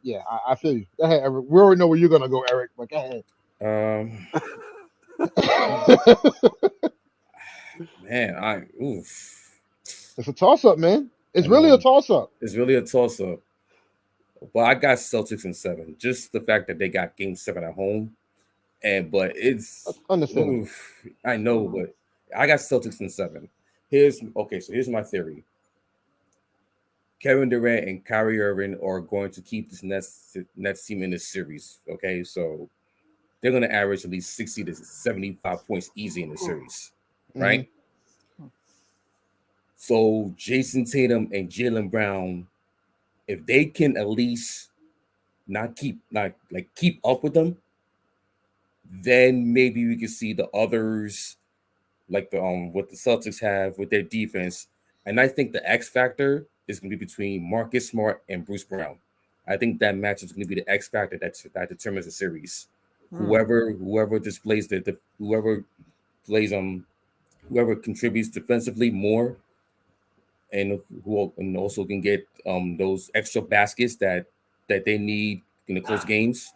feel you. Go ahead, Eric. We already know where you're gonna go, Eric. But go ahead. Man, It's a toss-up, man. It's really a toss-up. It's really a toss-up. Well, I got Celtics in 7. Just the fact that they got Game 7 at home, but it's understandable. I know, but I got Celtics in 7. Here's my theory. Kevin Durant and Kyrie Irving are going to keep this Nets team in this series. Okay, so they're going to average at least 60 to 75 points easy in the series, right? Mm-hmm. So Jason Tatum and Jaylen Brown, if they can at least keep up with them, then maybe we can see the others, like what the Celtics have with their defense. And I think the X factor is going to be between Marcus Smart and Bruce Brown. I think that match is going to be the X factor that determines the series. Whoever contributes defensively more, and who also can get those extra baskets that they need in the close games.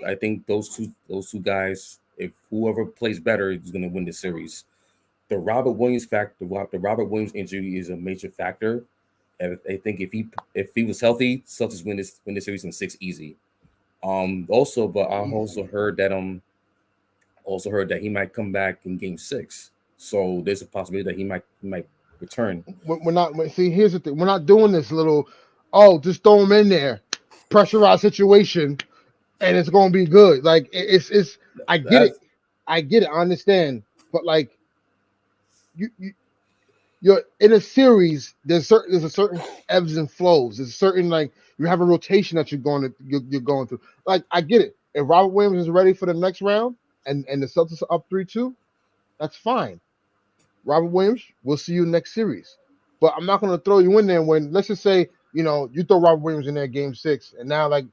I think those two guys, if whoever plays better is going to win the series. The Robert Williams injury is a major factor. And I think if he was healthy, Celtics win the series in 6 easy. Also, but I also heard that he might come back in Game 6. So there's a possibility that he might return. We're not. See, here's the thing. We're not doing this little. Just throw him in there, pressurized situation, and it's gonna be good. Like it's. I get it. I understand. But like, you're in a series. There's a certain ebbs and flows. There's a certain you have a rotation that you're going through. Like I get it. If Robert Williams is ready for the next round and the Celtics are up 3-2, that's fine. Robert Williams, we'll see you next series. But I'm not going to throw you in there when, let's just say, you throw Robert Williams in there Game 6, and now the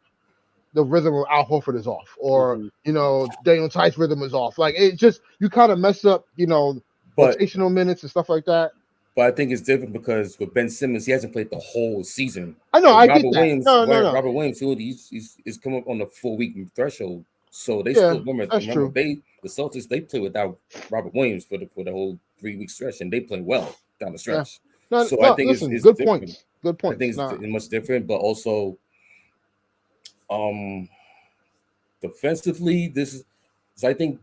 rhythm of Al Horford is off, or Daniel Tice's rhythm is off. Like it just you kind of mess up, rotational minutes and stuff like that. But I think it's different because with Ben Simmons, he hasn't played the whole season. I know. I get that. No. Robert Williams, he's come up on the 4-week threshold. So they still remember the Celtics, they play without Robert Williams for the whole 3-week stretch, and they play well down the stretch. Yeah. I think it's good different. points. Good points. I think it's much different, but also defensively, this is so I think,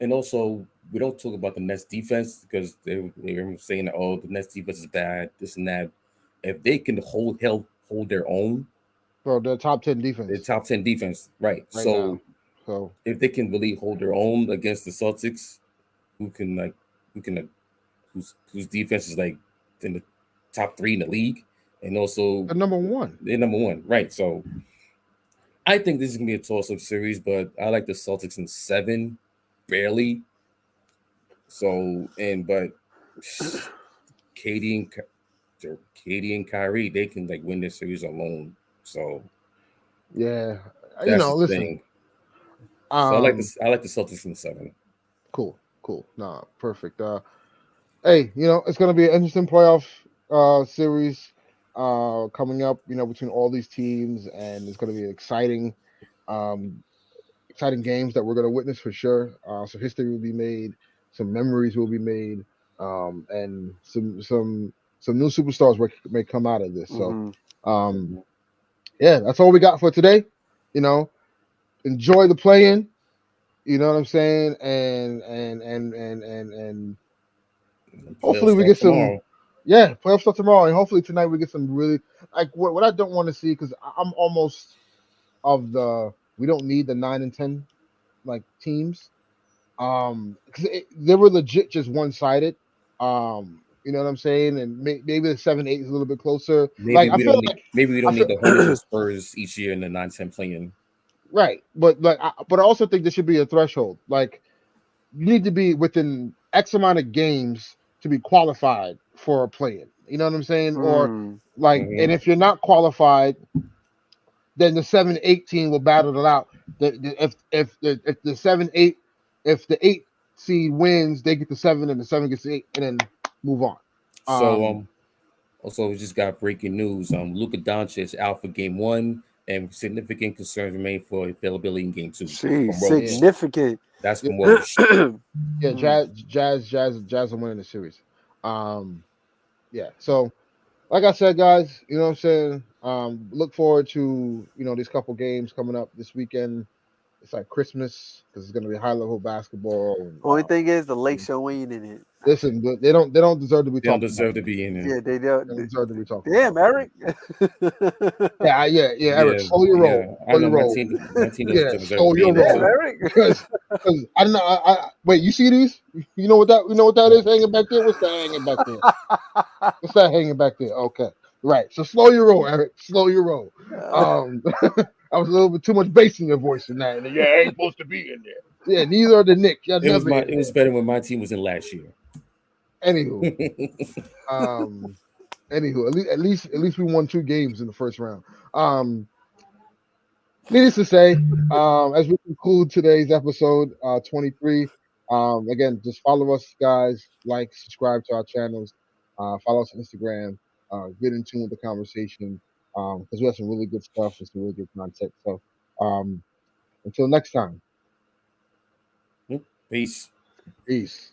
and also we don't talk about the Nets defense because they're saying that, oh, the Nets defense is bad, this and that. If they can hold their own, Bro, they're top 10 they're defense top 10 defense, right? right So now. So if they can really hold their own against the Celtics, who can like who can whose defense is like in the top 3 in the league, and also they're number one. they're number 1, right? So I think this is gonna be a toss-up series, but I like the Celtics in 7, barely. So but Katie and Katie and Kyrie, they can like win this series alone. So Yeah. that's the Listen. thing. So I like Um, I like the Celtics in 7. cool. Nah, perfect. Hey, it's gonna be an interesting playoff series coming up, between all these teams, and it's gonna be um exciting games that we're gonna witness for sure. So history will be made, some memories will be made, and some new superstars may come out of this. So yeah, that's all we got for today. Enjoy the play-in. You know what I'm saying? And hopefully Playoffs we start get some. tomorrow. Yeah, playoff stuff tomorrow, and hopefully tonight we get some really like what I don't want to see, because I'm almost of the we don't need the 9 and 10 like teams, because they were legit just one sided. You know what I'm saying? And maybe the 7-8 is a little bit closer. Like Maybe we I don't feel need the Hornets or Spurs each year in the 9-10 playing. right, but I also think there should be a threshold. Like you need to be within X amount of games to be qualified for a play-in. You know what I'm saying? Or like, and if you're not qualified, then the 7-18 will battle it out. If the 7-8, if the 8 seed wins, they get the 7, and the 7 gets the 8, and then move on. So also we just got breaking news. Luka Doncic out for game 1, and significant concerns remain for availability in game 2 from Roach. Significant. That's from Roach. Yeah, Jazz are winning the series. Yeah. So like I said, guys, you know what I'm saying? Look forward to, these couple games coming up this weekend. It's like Christmas because it's gonna be high level basketball. And, Only thing is the Lake Show ain't in it. listen, they don't deserve to be They don't talking deserve about to be in it. Yeah, they They don't don't. deserve to be talking Damn, about Eric. Yeah, Eric, slow your roll. I Slow know your roll. my team doesn't Yeah, deserve slow to be your in it Damn, roll. too. Eric. Because I don't know. I wait. You see these? You know what that is hanging back there? What's that hanging back there? What's that hanging back there? Okay, right. So slow your roll, Eric. Slow your roll. I was a little bit too much bass in your voice in that. And, yeah, I ain't supposed to be in there. Yeah, neither are the Knicks. Y'all never in It was better when my team was in last year. there. Anywho, at least we won 2 games in the first round. Needless to say, as we conclude today's episode 23, again, just follow us, guys. Like, subscribe to our channels. Follow us on Instagram. Get in tune with the conversation because we have some really good stuff and some really good content. So until next time, Peace. peace.